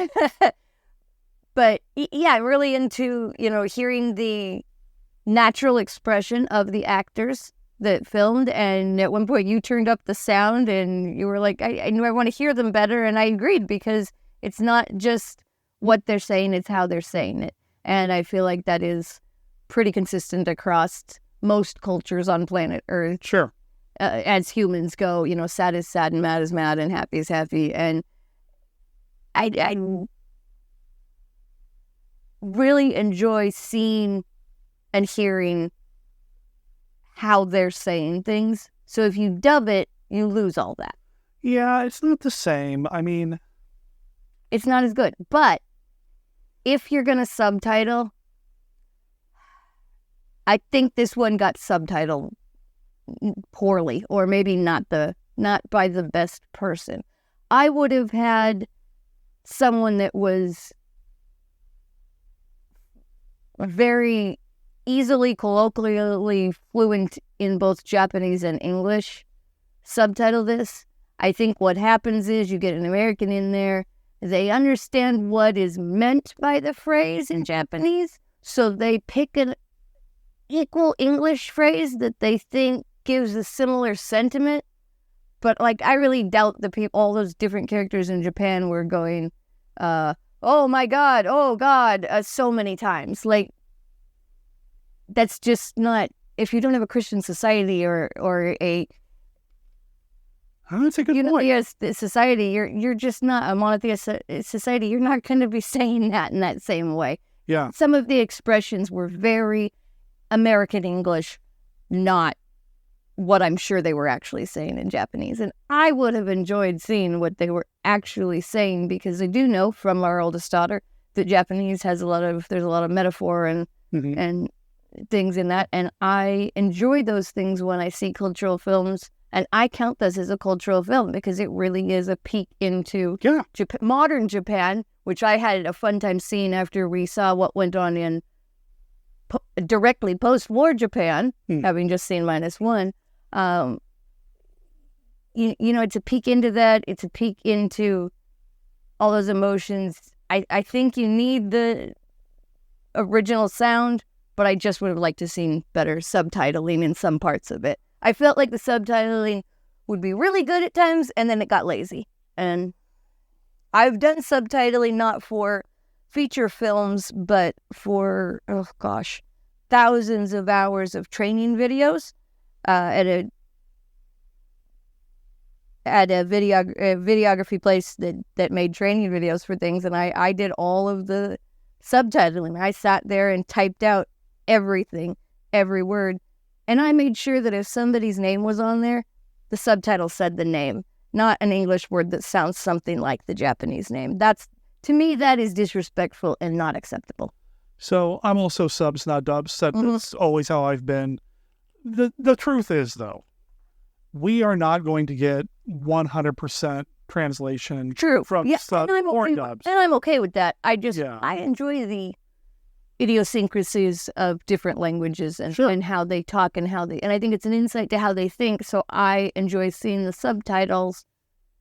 But yeah, I'm really into, hearing the natural expression of the actors that filmed. And at one point you turned up the sound and you were like, I knew I want to hear them better. And I agreed, because it's not just what they're saying, it's how they're saying it. And I feel like that is pretty consistent across most cultures on planet Earth. Sure. As humans go, sad is sad and mad is mad and happy is happy. And I really enjoy seeing and hearing how they're saying things. So if you dub it, you lose all that. Yeah, it's not the same. I mean, it's not as good. But if you're going to subtitle, I think this one got subtitled poorly, or maybe not by the best person. I would have had someone that was very easily, colloquially fluent in both Japanese and English subtitle this. I think what happens is you get an American in there, they understand what is meant by the phrase in Japanese, so they pick an equal English phrase that they think gives a similar sentiment. But I really doubt all those different characters in Japan were going, oh my God, oh God, so many times. That's just not, if you don't have a Christian society or a, that's a good point. Society, you're just not a monotheist society. You're not going to be saying that in that same way. Yeah. Some of the expressions were very American English, not what I'm sure they were actually saying in Japanese. And I would have enjoyed seeing what they were actually saying, because I do know from our oldest daughter that Japanese has there's a lot of metaphor and and things in that. And I enjoy those things when I see cultural films. And I count this as a cultural film because it really is a peek into modern Japan, which I had a fun time seeing after we saw what went on in directly post-war Japan, having just seen -1. It's a peek into that. It's a peek into all those emotions. I think you need the original sound, but I just would have liked to seen better subtitling in some parts of it. I felt like the subtitling would be really good at times, and then it got lazy. And I've done subtitling not for feature films, but for, thousands of hours of training videos at a videography place that made training videos for things. And I did all of the subtitling. I sat there and typed out everything, every word. And I made sure that if somebody's name was on there, the subtitle said the name, not an English word that sounds something like the Japanese name. To me, that is disrespectful and not acceptable. So I'm also subs, not dubs. That's always how I've been. The truth is, though, we are not going to get 100% translation from subs or dubs. And I'm okay with that. I enjoy the idiosyncrasies of different languages and how they talk and and I think it's an insight to how they think. So I enjoy seeing the subtitles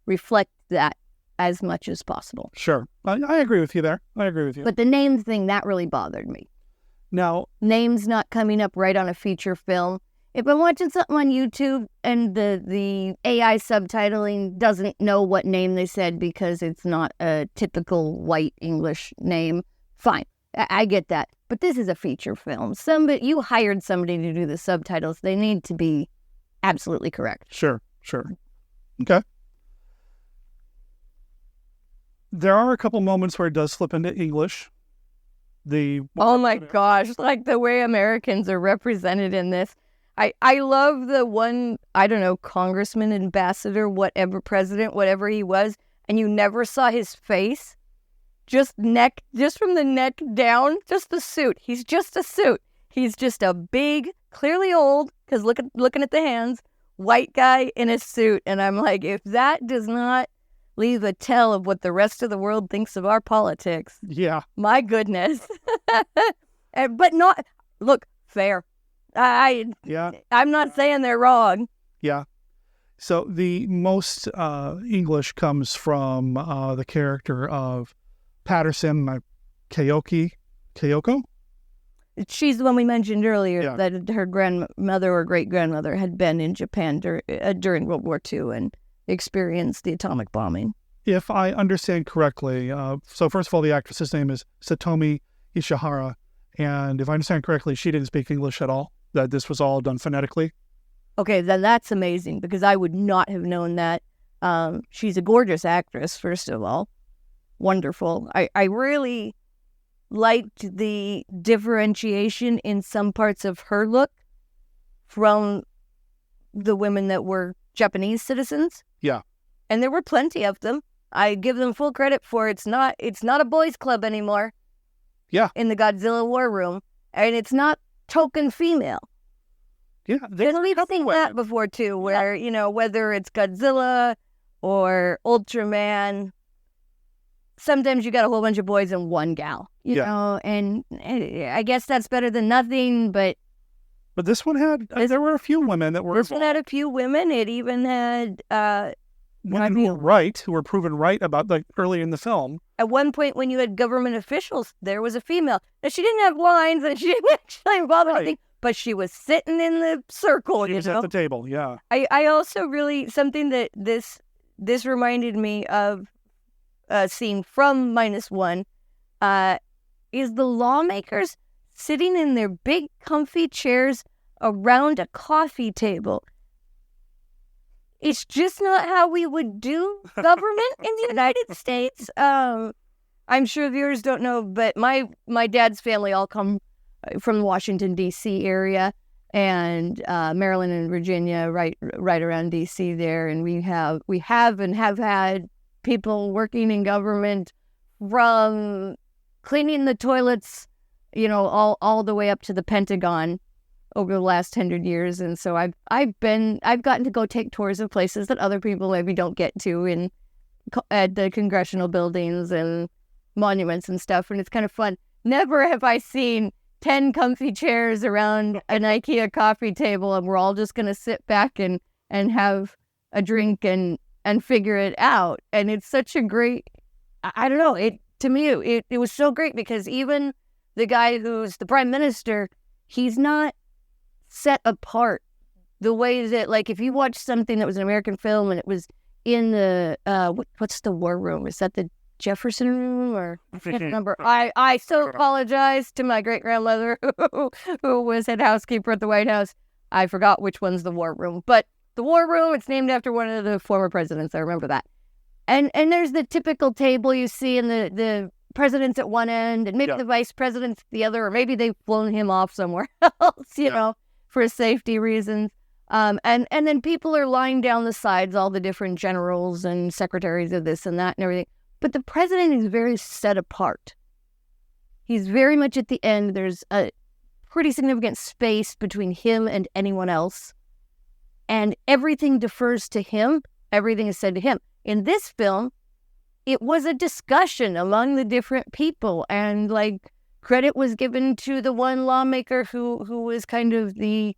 reflect that as much as possible. Sure. I agree with you there. I agree with you. But the name thing, that really bothered me. Now, names not coming up right on a feature film. If I'm watching something on YouTube and the AI subtitling doesn't know what name they said because it's not a typical white English name, fine. I get that. But this is a feature film. You hired somebody to do the subtitles. They need to be absolutely correct. Sure. Okay. There are a couple moments where it does flip into English. Oh my gosh, like the way Americans are represented in this. I love the one, I don't know, congressman, ambassador, whatever, president, whatever he was, and you never saw his face. Just from the neck down, just the suit. He's just a suit. He's just a big, clearly old, because looking at the hands, white guy in a suit. And I'm like, if that does not leave a tell of what the rest of the world thinks of our politics. Yeah. My goodness. But not, look, fair. I'm not saying they're wrong. Yeah. So the most English comes from the character of Patterson, Kyoko? She's the one we mentioned earlier, that her grandmother or great-grandmother had been in Japan during World War II and experienced the atomic bombing. If I understand correctly, so first of all, the actress's name is Satomi Ishihara, and if I understand correctly, she didn't speak English at all, that this was all done phonetically. Okay, then that's amazing, because I would not have known that. She's a gorgeous actress, first of all. Wonderful. I really liked the differentiation in some parts of her look from the women that were Japanese citizens. Yeah. And there were plenty of them. I give them full credit for it's not a boys' club anymore. Yeah. In the Godzilla war room. And it's not token female. Yeah. Because we've seen that before too, where, whether it's Godzilla or Ultraman, sometimes you got a whole bunch of boys and one gal, you know, and I guess that's better than nothing, but this one had, there were a few women that were This one had a few women. It even had women who were proven right about, like, early in the film. At one point when you had government officials, there was a female. Now, she didn't have lines and she didn't actually involve anything, but she was sitting in the circle, She was at the table, yeah. I also really, something that this reminded me of a scene from -1 is the lawmakers sitting in their big comfy chairs around a coffee table. It's just not how we would do government in the United States. I'm sure viewers don't know, but my dad's family all come from the Washington, D.C. area, and Maryland and Virginia, right around D.C. there. And we have had people working in government from cleaning the toilets, all the way up to the Pentagon over the last 100 years. And so I've gotten to go take tours of places that other people maybe don't get to at the congressional buildings and monuments and stuff. And it's kind of fun. Never have I seen 10 comfy chairs around an IKEA coffee table and we're all just going to sit back and have a drink and figure it out. And it's such a great, I don't know, to me, it was so great because even the guy who's the prime minister, he's not set apart the way that, like, if you watch something that was an American film and it was in the, what's the war room? Is that the Jefferson room or I can't remember. I so apologize to my great grandmother who was head housekeeper at the White House. I forgot which one's the war room, but the war room, it's named after one of the former presidents. I remember that. And there's the typical table you see in the president's at one end and maybe the vice president's at the other, or maybe they've flown him off somewhere else, for safety reasons. And then people are lying down the sides, all the different generals and secretaries of this and that and everything. But the president is very set apart. He's very much at the end. There's a pretty significant space between him and anyone else. And everything defers to him. Everything is said to him. In this film, it was a discussion among the different people. And, like, credit was given to the one lawmaker who was kind of the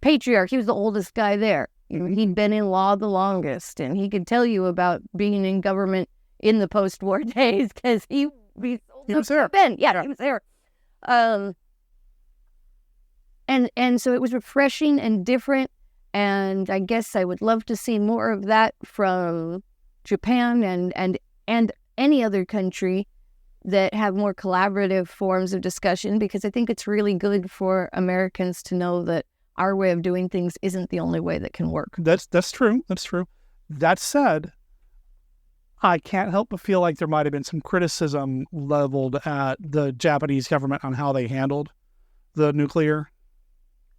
patriarch. He was the oldest guy there. He'd been in law the longest. And he could tell you about being in government in the post-war days because he was there. He was there. And so it was refreshing and different. And I guess I would love to see more of that from Japan and any other country that have more collaborative forms of discussion, because I think it's really good for Americans to know that our way of doing things isn't the only way that can work. That's true. That's true. That said, I can't help but feel like there might have been some criticism leveled at the Japanese government on how they handled the nuclear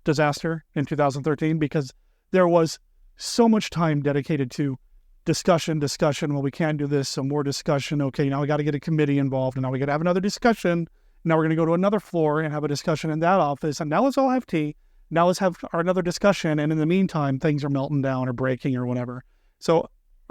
disaster in 2013, because there was so much time dedicated to discussion. Well, we can't do this, so more discussion. Okay, now we got to get a committee involved, and now we got to have another discussion. Now we're going to go to another floor and have a discussion in that office, and now let's all have tea. Now let's have another discussion, and in the meantime, things are melting down or breaking or whatever. So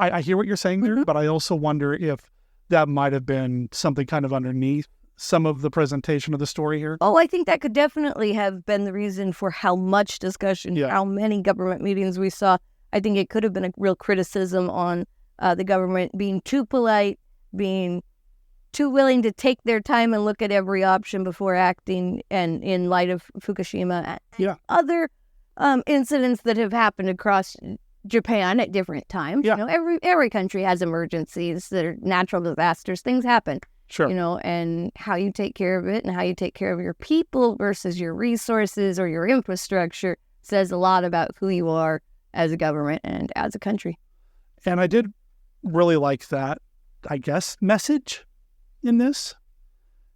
I hear what you're saying there, but I also wonder if that might have been something kind of underneath some of the presentation of the story here. Oh, I think that could definitely have been the reason for how much discussion, how many government meetings we saw. I think it could have been a real criticism on the government being too polite, being too willing to take their time and look at every option before acting, and in light of Fukushima and other incidents that have happened across Japan at different times. You know, every country has emergencies that are natural disasters. Things happen. Sure. You know, and how you take care of it and how you take care of your people versus your resources or your infrastructure says a lot about who you are as a government and as a country. And I did really like that, I guess, message in this,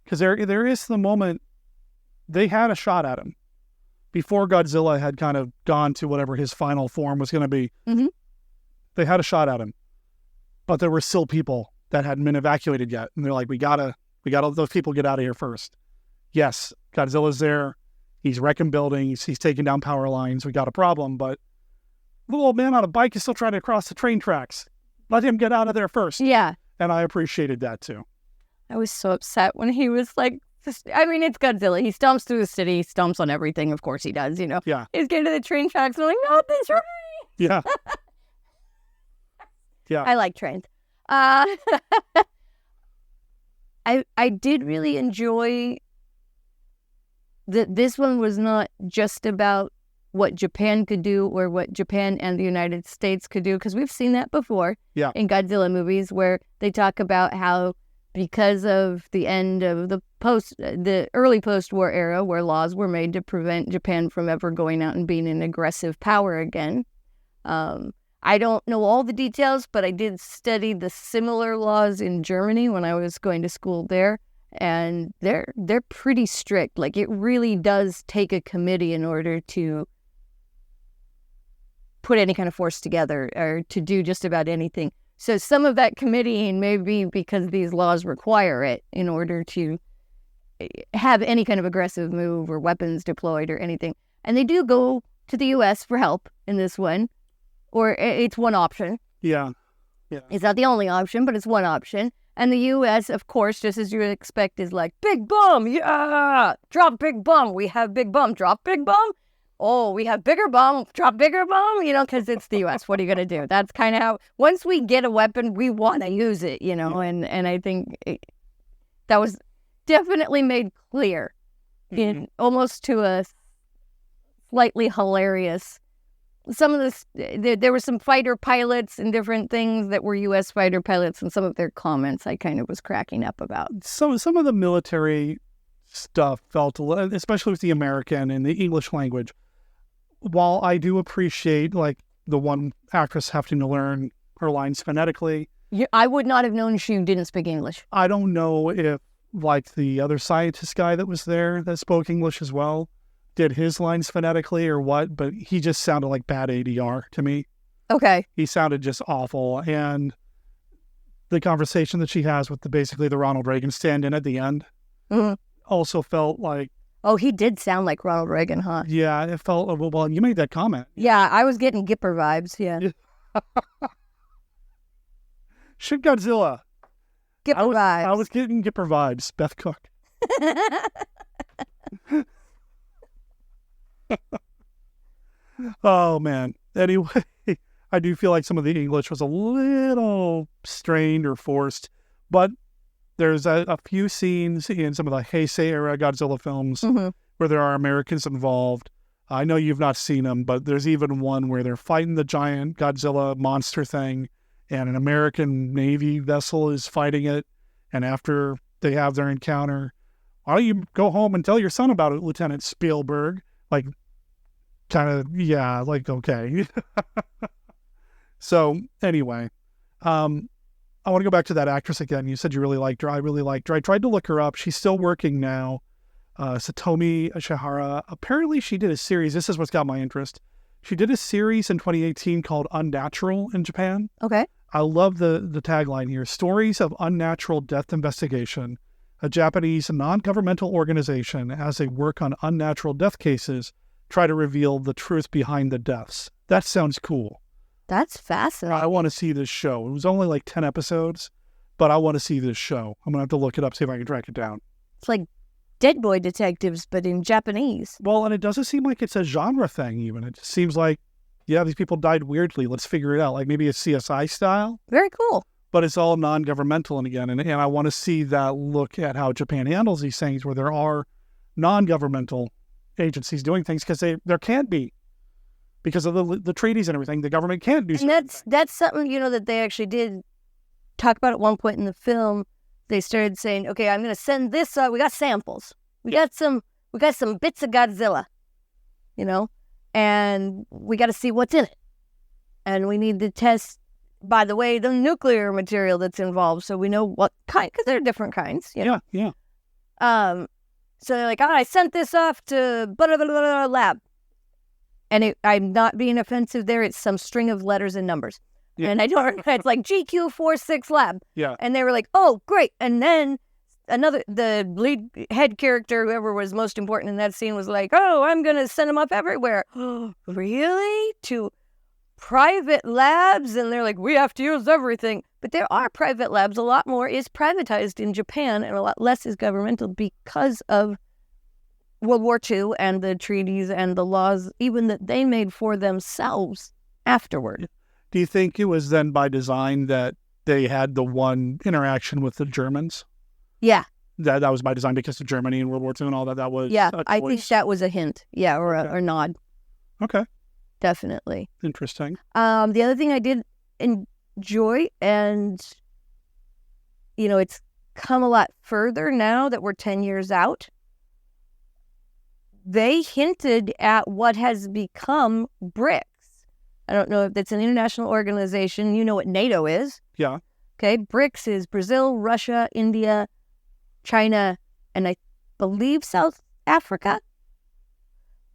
because there is the moment they had a shot at him before Godzilla had kind of gone to whatever his final form was going to be. Mm-hmm. They had a shot at him, but there were still people that hadn't been evacuated yet, and they're like, we gotta let those people get out of here first. Yes, Godzilla's there, he's wrecking buildings, he's taking down power lines, we got a problem, but the little old man on a bike is still trying to cross the train tracks. Let him get out of there first. Yeah. And I appreciated that too. I was so upset when he was like, I mean, it's Godzilla. He stomps through the city, stomps on everything. Of course he does, you know. Yeah. He's getting to the train tracks and I'm like, no, this right. Yeah. Yeah. I like trains. I did really enjoy that this one was not just about what Japan could do or what Japan and the United States could do, because we've seen that before in Godzilla movies where they talk about how because of the end of the early post-war era where laws were made to prevent Japan from ever going out and being an aggressive power again. I don't know all the details, but I did study the similar laws in Germany when I was going to school there, and they're pretty strict. Like, it really does take a committee in order to put any kind of force together or to do just about anything. So some of that committeeing may be because these laws require it in order to have any kind of aggressive move or weapons deployed or anything. And they do go to the U.S. for help in this one, or it's one option. Yeah. It's not the only option, but it's one option. And the U.S., of course, just as you would expect, is like, big bomb, yeah! Drop big bomb. We have big bomb. Drop big bomb. Oh, we have bigger bomb. Drop bigger bomb, you know, because it's the U.S. What are you going to do? That's kind of how, once we get a weapon, we want to use it, you know, and I think that was definitely made clear in almost to a slightly hilarious. Some of this, there were some fighter pilots and different things that were U.S. fighter pilots, and some of their comments I kind of was cracking up about. So some of the military stuff felt, especially with the American and the English language, while I do appreciate, like, the one actress having to learn her lines phonetically. Yeah, I would not have known she didn't speak English. I don't know if, like, the other scientist guy that was there that spoke English as well did his lines phonetically or what, but he just sounded like bad ADR to me. Okay. He sounded just awful. And the conversation that she has with basically the Ronald Reagan stand-in at the end also felt like... Oh, he did sound like Ronald Reagan, huh? Yeah, it felt... Well, you made that comment. Yeah, I was getting Gipper vibes, yeah. Shin Godzilla. Gipper vibes. I was getting Gipper vibes. Beth Cook. Oh, man. Anyway, I do feel like some of the English was a little strained or forced, but there's a few scenes in some of the Heisei era Godzilla films where there are Americans involved. I know you've not seen them, but there's even one where they're fighting the giant Godzilla monster thing, and an American Navy vessel is fighting it, and after they have their encounter, why don't you go home and tell your son about it, Lieutenant Spielberg? Like, kind of, yeah, like, okay. So, anyway, I want to go back to that actress again. You said you really liked her. I really liked her. I tried to look her up. She's still working now. Satomi Ashihara. Apparently, she did a series. This is what's got my interest. She did a series in 2018 called Unnatural in Japan. Okay. I love the tagline here. Stories of Unnatural Death Investigation. A Japanese non-governmental organization, as they work on unnatural death cases, try to reveal the truth behind the deaths. That sounds cool. That's fascinating. I want to see this show. It was only like 10 episodes, but I want to see this show. I'm going to have to look it up, see if I can track it down. It's like Dead Boy Detectives, but in Japanese. Well, and it doesn't seem like it's a genre thing even. It just seems like, yeah, these people died weirdly. Let's figure it out. Like maybe a CSI style. Very cool. But it's all non-governmental and again. And I want to see that look at how Japan handles these things where there are non-governmental agencies doing things because there can't be. Because of the treaties and everything, the government can't do something. And that's something, that they actually did talk about at one point in the film. They started saying, okay, I'm going to send this, we got samples. We got some bits of Godzilla, and we got to see what's in it. And we need to test, by the way, the nuclear material that's involved so we know what kind, because there are different kinds. Yeah. So they're like, I sent this off to blah, blah, blah, blah, lab. And I'm not being offensive there. It's some string of letters and numbers. Yeah. And I don't, it's like GQ46 lab. Yeah. And they were like, oh, great. And then the lead head character, whoever was most important in that scene was like, oh, I'm going to send them up everywhere. Oh, really? To private labs? And they're like, we have to use everything. But there are private labs. A lot more is privatized in Japan and a lot less is governmental because of World War II and the treaties and the laws even that they made for themselves afterward. Do you think it was then by design that they had the one interaction with the Germans? Yeah. That was by design because of Germany and World War II and all that? That was I think that was a hint. Yeah, or a nod. Okay. Definitely. Interesting. The other thing I did enjoy, and, it's come a lot further now that we're 10 years out. They hinted at what has become BRICS. I don't know if it's an international organization. You know what NATO is. Yeah. Okay. BRICS is Brazil, Russia, India, China, and I believe South Africa.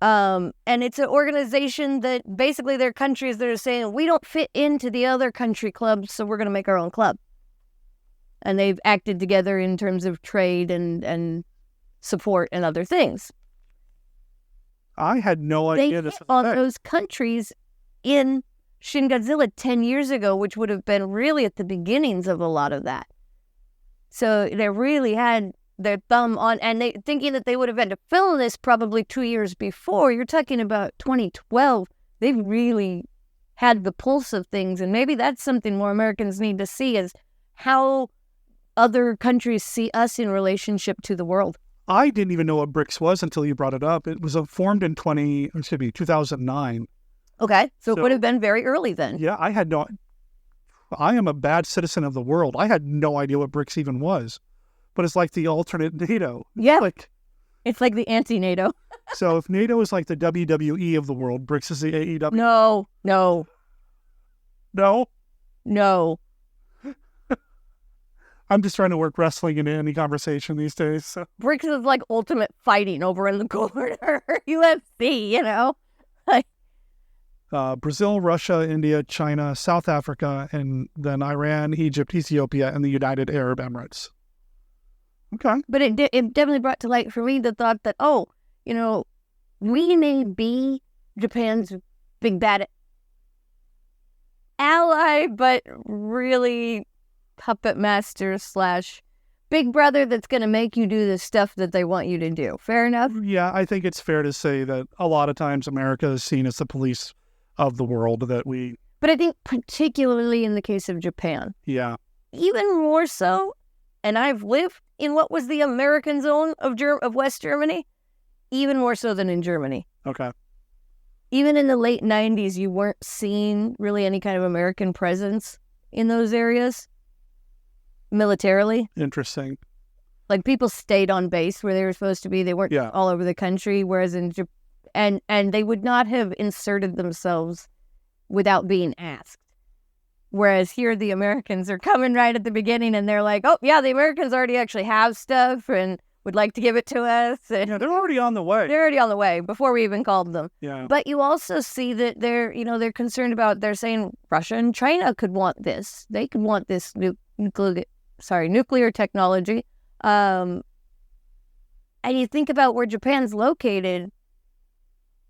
And it's an organization that basically they're countries that are saying, we don't fit into the other country clubs, so we're going to make our own club. And they've acted together in terms of trade and support and other things. I had no idea this was on those countries in Shin Godzilla 10 years ago, which would have been really at the beginnings of a lot of that. So they really had their thumb on, and they thinking that they would have had to film this probably 2 years before. You're talking about 2012. They've really had the pulse of things, and maybe that's something more Americans need to see is how other countries see us in relationship to the world. I didn't even know what BRICS was until you brought it up. It was formed in 2009. Okay, so it would have been very early then. Yeah, I am a bad citizen of the world. I had no idea what BRICS even was. But it's like the alternate NATO. Yeah, it's like the anti-NATO. So if NATO is like the WWE of the world, BRICS is the AEW. No. I'm just trying to work wrestling into any conversation these days. So. BRICS is like ultimate fighting over in the corner. UFC, Brazil, Russia, India, China, South Africa, and then Iran, Egypt, Ethiopia, and the United Arab Emirates. Okay. But it definitely brought to light for me the thought that, we may be Japan's big bad ally, but really puppet master / big brother that's going to make you do the stuff that they want you to do. Fair enough? Yeah, I think it's fair to say that a lot of times America is seen as the police of the world But I think particularly in the case of Japan. Yeah. Even more so, and I've lived in what was the American zone of West Germany, even more so than in Germany. Okay. Even in the late 90s, you weren't seeing really any kind of American presence in those areas militarily. Interesting. Like people stayed on base where they were supposed to be. They weren't all over the country, whereas in Japan, and they would not have inserted themselves without being asked. Whereas here, the Americans are coming right at the beginning and they're like, oh, yeah, the Americans already actually have stuff and would like to give it to us. And yeah, they're already on the way. They're already on the way before we even called them. Yeah. But you also see that they're concerned about, they're saying Russia and China could want this. They could want this nuclear technology. And you think about where Japan's located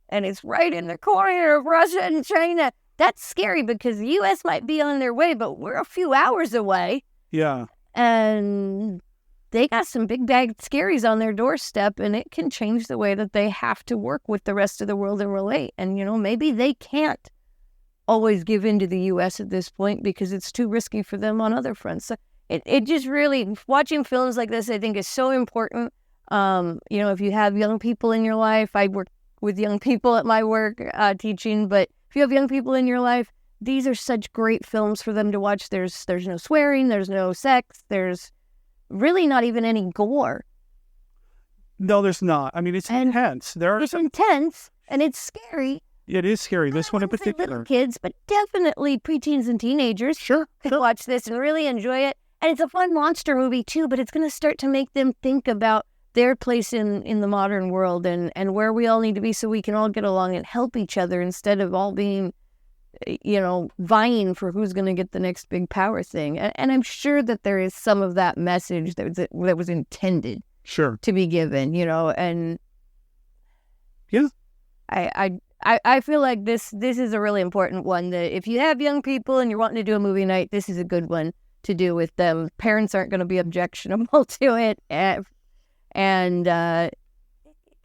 and it's right in the corner of Russia and China. that's scary because the U.S. might be on their way, but we're a few hours away. Yeah. And they got some big bag scaries on their doorstep, and it can change the way that they have to work with the rest of the world and relate. And, maybe they can't always give in to the U.S. at this point because it's too risky for them on other fronts. So it just really, watching films like this, I think, is so important. If you have young people in your life, I work with young people at my work teaching, but if you have young people in your life, these are such great films for them to watch. There's no swearing, there's no sex, there's really not even any gore. No, there's not. I mean, it's intense. It's intense, and it's scary. It is scary. This one in particular. Little kids, but definitely preteens and teenagers. Sure. Could watch this and really enjoy it. And it's a fun monster movie, too, but it's going to start to make them think about their place in the modern world and where we all need to be so we can all get along and help each other instead of all being, vying for who's going to get the next big power thing. And I'm sure that there is some of that message that was intended to be given, and yeah, I feel like this is a really important one, that if you have young people and you're wanting to do a movie night, this is a good one to do with them. Parents aren't going to be objectionable to it, and it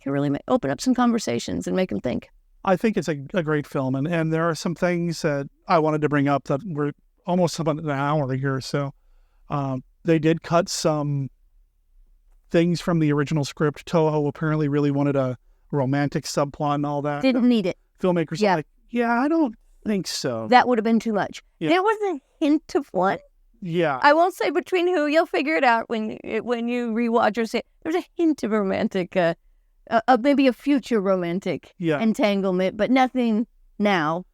can really open up some conversations and make them think. I think it's a great film, and there are some things that I wanted to bring up that were almost about an hour here. So they did cut some things from the original script. Toho apparently really wanted a romantic subplot and all that. Didn't need it. Filmmakers are like, I don't think so. That would have been too much. Yeah. There was a hint of one. Yeah. I won't say between who. You'll figure it out when you rewatch or see it. There's a hint of romantic, maybe a future romantic entanglement, but nothing now.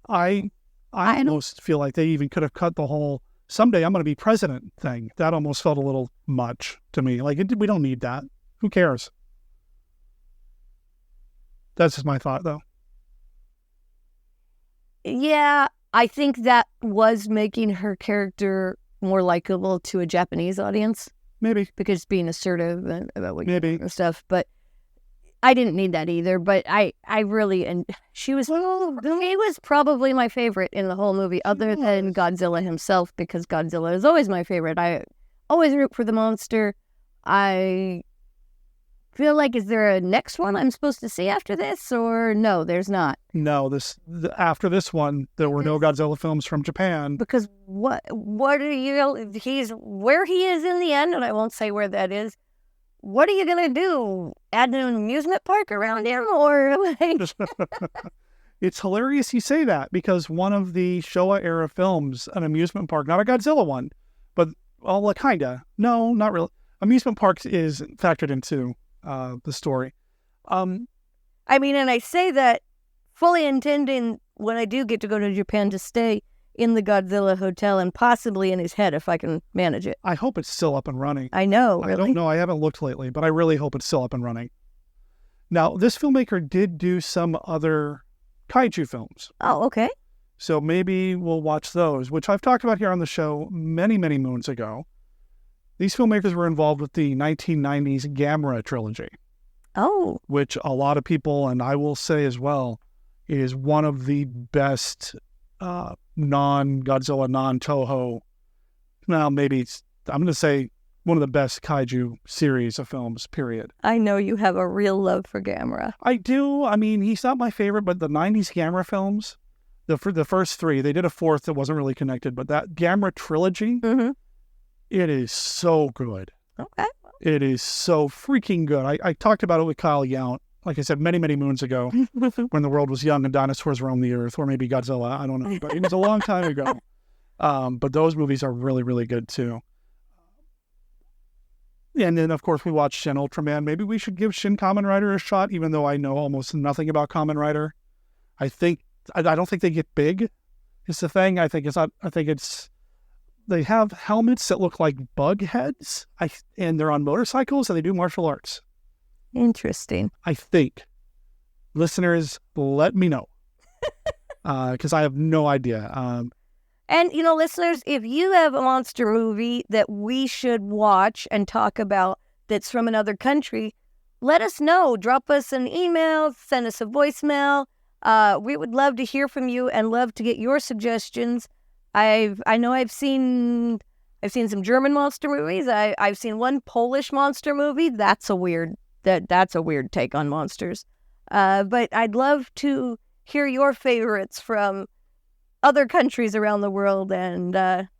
I almost feel like they even could have cut the whole "someday I'm going to be president" thing. That almost felt a little much to me. Like, we don't need that. Who cares? That's just my thought, though. Yeah, I think that was making her character more likable to a Japanese audience. Maybe. Because being assertive and about what and stuff. But I didn't need that either. But I really, and she was probably my favorite in the whole movie, other than Godzilla himself, because Godzilla is always my favorite. I always root for the monster. I feel like, is there a next one I'm supposed to see after this, or no, there's not? No, after this one, there were no Godzilla films from Japan. Because what are you? He's where he is in the end, and I won't say where that is. What are you gonna do? Add an amusement park around him, or like? It's hilarious you say that, because one of the Showa era films, an amusement park, not a Godzilla one, but kinda. No, not really. Amusement parks is factored into the story. And I say that fully intending, when I do get to go to Japan, to stay in the Godzilla hotel and possibly in his head if I can manage it. I hope it's still up and running. I know, really. I don't know. I haven't looked lately, but I really hope it's still up and running. Now, this filmmaker did do some other kaiju films. Oh, okay. So maybe we'll watch those, which I've talked about here on the show many, many moons ago. These filmmakers were involved with the 1990s Gamera trilogy. Oh. Which a lot of people, and I will say as well, is one of the best non-Godzilla, non-Toho, I'm going to say one of the best kaiju series of films, period. I know you have a real love for Gamera. I do. He's not my favorite, but the 90s Gamera films, the first three, they did a fourth that wasn't really connected, but that Gamera trilogy, it is so good. Okay. It is so freaking good. I talked about it with Kyle Yount, like I said, many, many moons ago, when the world was young and dinosaurs roamed the earth, or maybe Godzilla, I don't know, but it was a long time ago. But those movies are really, really good too. And then, of course, we watched Shin Ultraman. Maybe we should give Shin Kamen Rider a shot, even though I know almost nothing about Kamen Rider. I don't think they get big, is the thing. They have helmets that look like bug heads, and they're on motorcycles, and they do martial arts. Interesting. I think. Listeners, let me know, because I have no idea. And, listeners, if you have a monster movie that we should watch and talk about that's from another country, let us know. Drop us an email, send us a voicemail. We would love to hear from you and love to get your suggestions. I know I've seen some German monster movies. I've seen one Polish monster movie. That's a weird take on monsters. But I'd love to hear your favorites from other countries around the world, and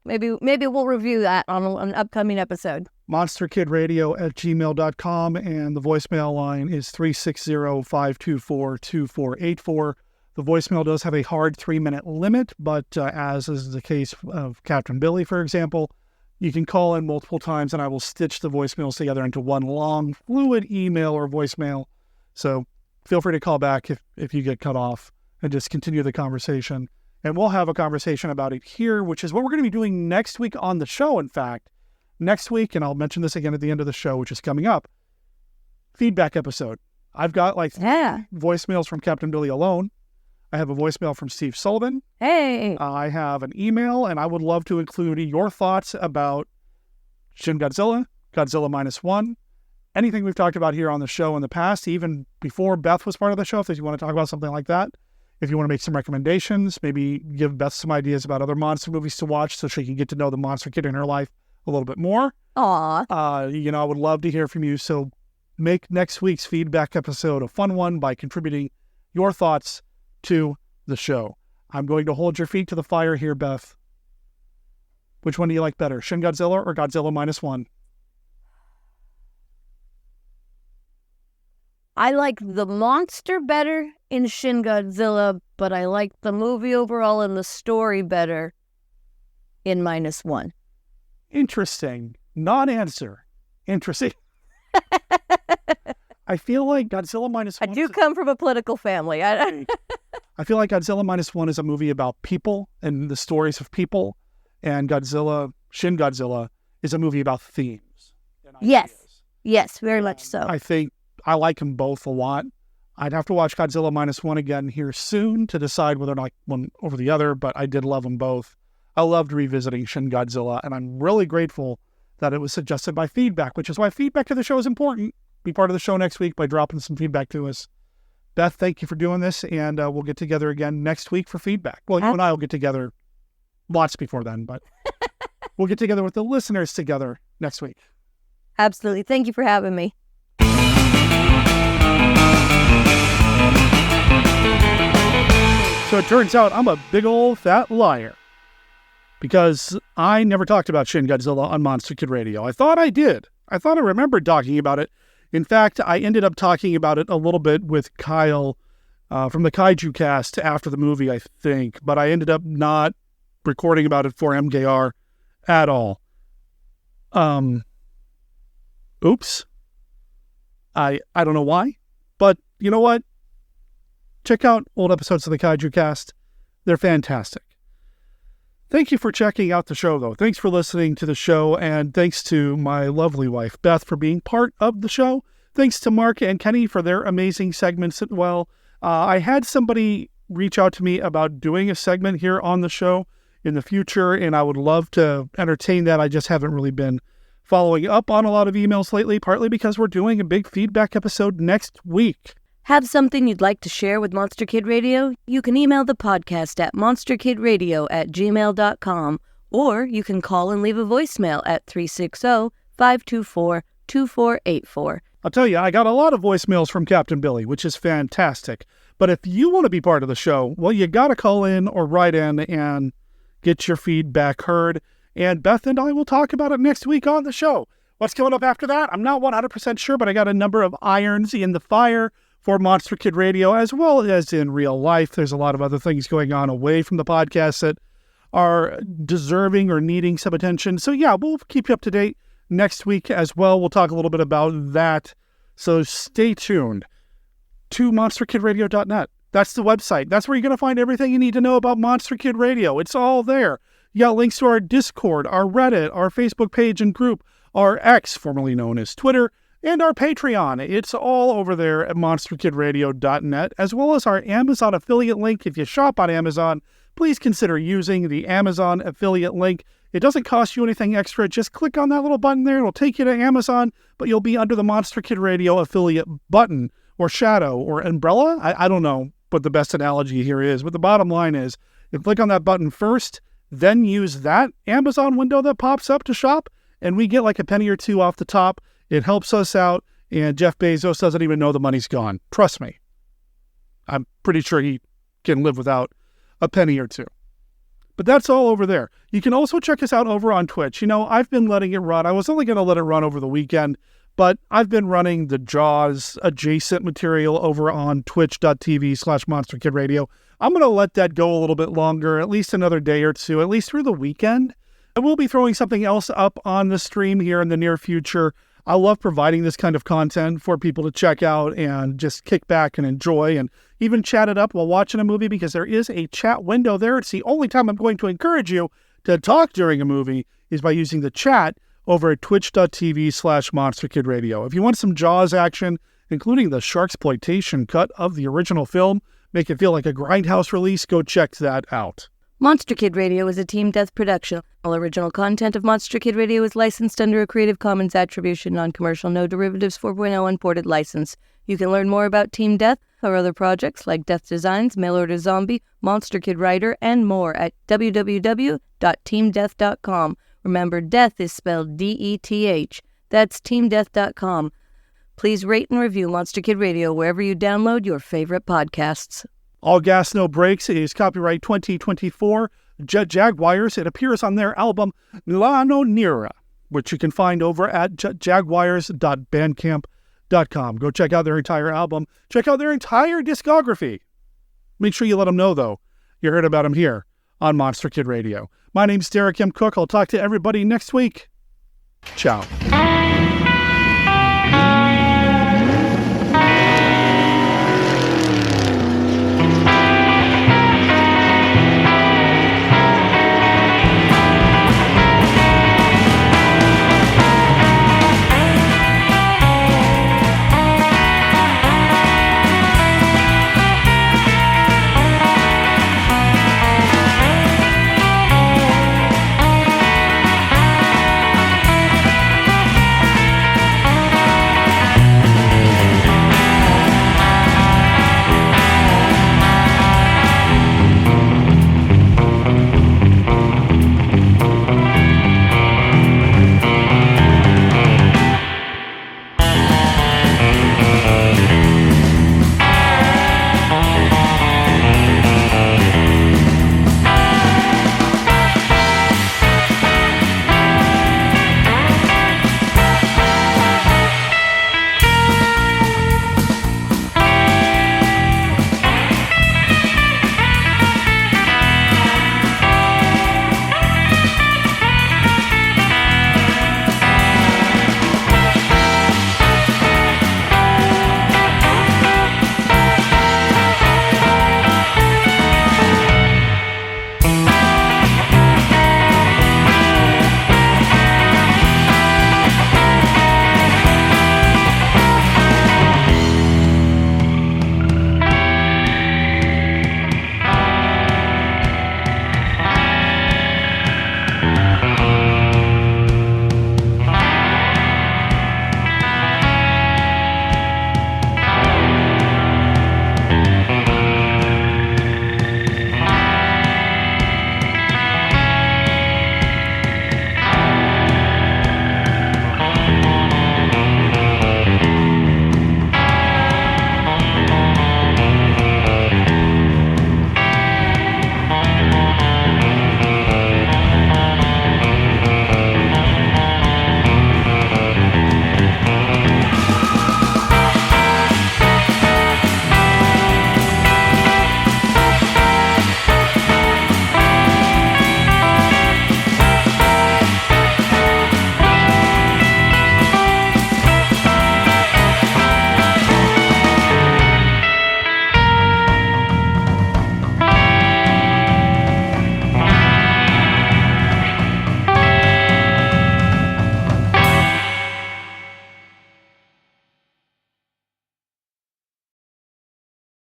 maybe we'll review that on an upcoming episode. monsterkidradio@gmail.com, and the voicemail line is 360-524-2484. The voicemail does have a hard 3-minute limit, but as is the case of Captain Billy, for example, you can call in multiple times and I will stitch the voicemails together into one long, fluid email or voicemail. So feel free to call back if you get cut off and just continue the conversation. And we'll have a conversation about it here, which is what we're going to be doing next week on the show, in fact. Next week, and I'll mention this again at the end of the show, which is coming up, feedback episode. I've got voicemails from Captain Billy alone. I have a voicemail from Steve Sullivan. Hey! I have an email, and I would love to include your thoughts about Shin Godzilla, Godzilla -1, anything we've talked about here on the show in the past, even before Beth was part of the show, if you want to talk about something like that. If you want to make some recommendations, maybe give Beth some ideas about other monster movies to watch so she can get to know the monster kid in her life a little bit more. Aww. I would love to hear from you. So make next week's feedback episode a fun one by contributing your thoughts to the show. I'm going to hold your feet to the fire here, Beth. Which one do you like better, Shin Godzilla or Godzilla -1? I like the monster better in Shin Godzilla, but I like the movie overall and the story better in -1. Interesting. Non-answer. Interesting. I feel like Godzilla -1... I do come from a political family. I feel like Godzilla -1 is a movie about people and the stories of people, and Shin Godzilla, is a movie about themes. Yes, very much so. I think I like them both a lot. I'd have to watch Godzilla -1 again here soon to decide whether or not one over the other, but I did love them both. I loved revisiting Shin Godzilla, and I'm really grateful that it was suggested by feedback, which is why feedback to the show is important. Be part of the show next week by dropping some feedback to us. Beth, thank you for doing this, and we'll get together again next week for feedback. Well, you and I will get together lots before then, but we'll get together with the listeners together next week. Absolutely. Thank you for having me. So it turns out I'm a big old fat liar, because I never talked about Shin Godzilla on Monster Kid Radio. I thought I did. I thought I remembered talking about it. In fact, I ended up talking about it a little bit with Kyle from the Kaiju cast after the movie, I think, but I ended up not recording about it for MKR at all. Oops. I don't know why, but you know what? Check out old episodes of the Kaiju cast. They're fantastic. Thank you for checking out the show, though. Thanks for listening to the show, and thanks to my lovely wife, Beth, for being part of the show. Thanks to Mark and Kenny for their amazing segments as well. I had somebody reach out to me about doing a segment here on the show in the future, and I would love to entertain that. I just haven't really been following up on a lot of emails lately, partly because we're doing a big feedback episode next week. Have something you'd like to share with Monster Kid Radio? You can email the podcast at monsterkidradio@gmail.com, or you can call and leave a voicemail at 360-524-2484. I'll tell you, I got a lot of voicemails from Captain Billy, which is fantastic. But if you want to be part of the show, well, you got to call in or write in and get your feedback heard. And Beth and I will talk about it next week on the show. What's coming up after that? I'm not 100% sure, but I got a number of irons in the fire for Monster Kid Radio, as well as in real life. There's a lot of other things going on away from the podcast that are deserving or needing some attention. So yeah, we'll keep you up to date next week as well. We'll talk a little bit about that. So stay tuned to monsterkidradio.net. That's the website. That's where you're going to find everything you need to know about Monster Kid Radio. It's all there. You got links to our Discord, our Reddit, our Facebook page and group, our X, formerly known as Twitter, and our Patreon. It's all over there at monsterkidradio.net, as well as our Amazon affiliate link. If you shop on Amazon, please consider using the Amazon affiliate link. It doesn't cost you anything extra. Just click on that little button there. It'll take you to Amazon, but you'll be under the Monster Kid Radio affiliate button or shadow or umbrella. I don't know. what the best analogy here is. But the bottom line is, you click on that button first, then use that Amazon window that pops up to shop, and we get like a penny or two off the top. It helps us out, and Jeff Bezos doesn't even know the money's gone. Trust me. I'm pretty sure he can live without a penny or two. But that's all over there. You can also check us out over on Twitch. I've been letting it run. I was only going to let it run over the weekend, but I've been running the Jaws adjacent material over on twitch.tv/MonsterKidRadio. I'm going to let that go a little bit longer, at least another day or two, at least through the weekend. I will be throwing something else up on the stream here in the near future. I love providing this kind of content for people to check out and just kick back and enjoy and even chat it up while watching a movie, because there is a chat window there. It's the only time I'm going to encourage you to talk during a movie is by using the chat over at twitch.tv/MonsterKidRadio. If you want some Jaws action, including the Sharksploitation cut of the original film, make it feel like a Grindhouse release, go check that out. Monster Kid Radio is a Team Death production. All original content of Monster Kid Radio is licensed under a Creative Commons Attribution Non-Commercial No Derivatives 4.0 Unported license. You can learn more about Team Death or other projects like Death Designs, Mail Order Zombie, Monster Kid Writer, and more at www.teamdeath.com. Remember, death is spelled D-E-T-H. That's teamdeath.com. Please rate and review Monster Kid Radio wherever you download your favorite podcasts. All Gas No Brakes is copyright 2024 Jet Jaguars. It appears on their album Milano Nera, which you can find over at jetjaguars.bandcamp.com. Go check out their entire album. Check out their entire discography. Make sure you let them know, though, you heard about them here on Monster Kid Radio. My name's Derek M. Cook. I'll talk to everybody next week. Ciao.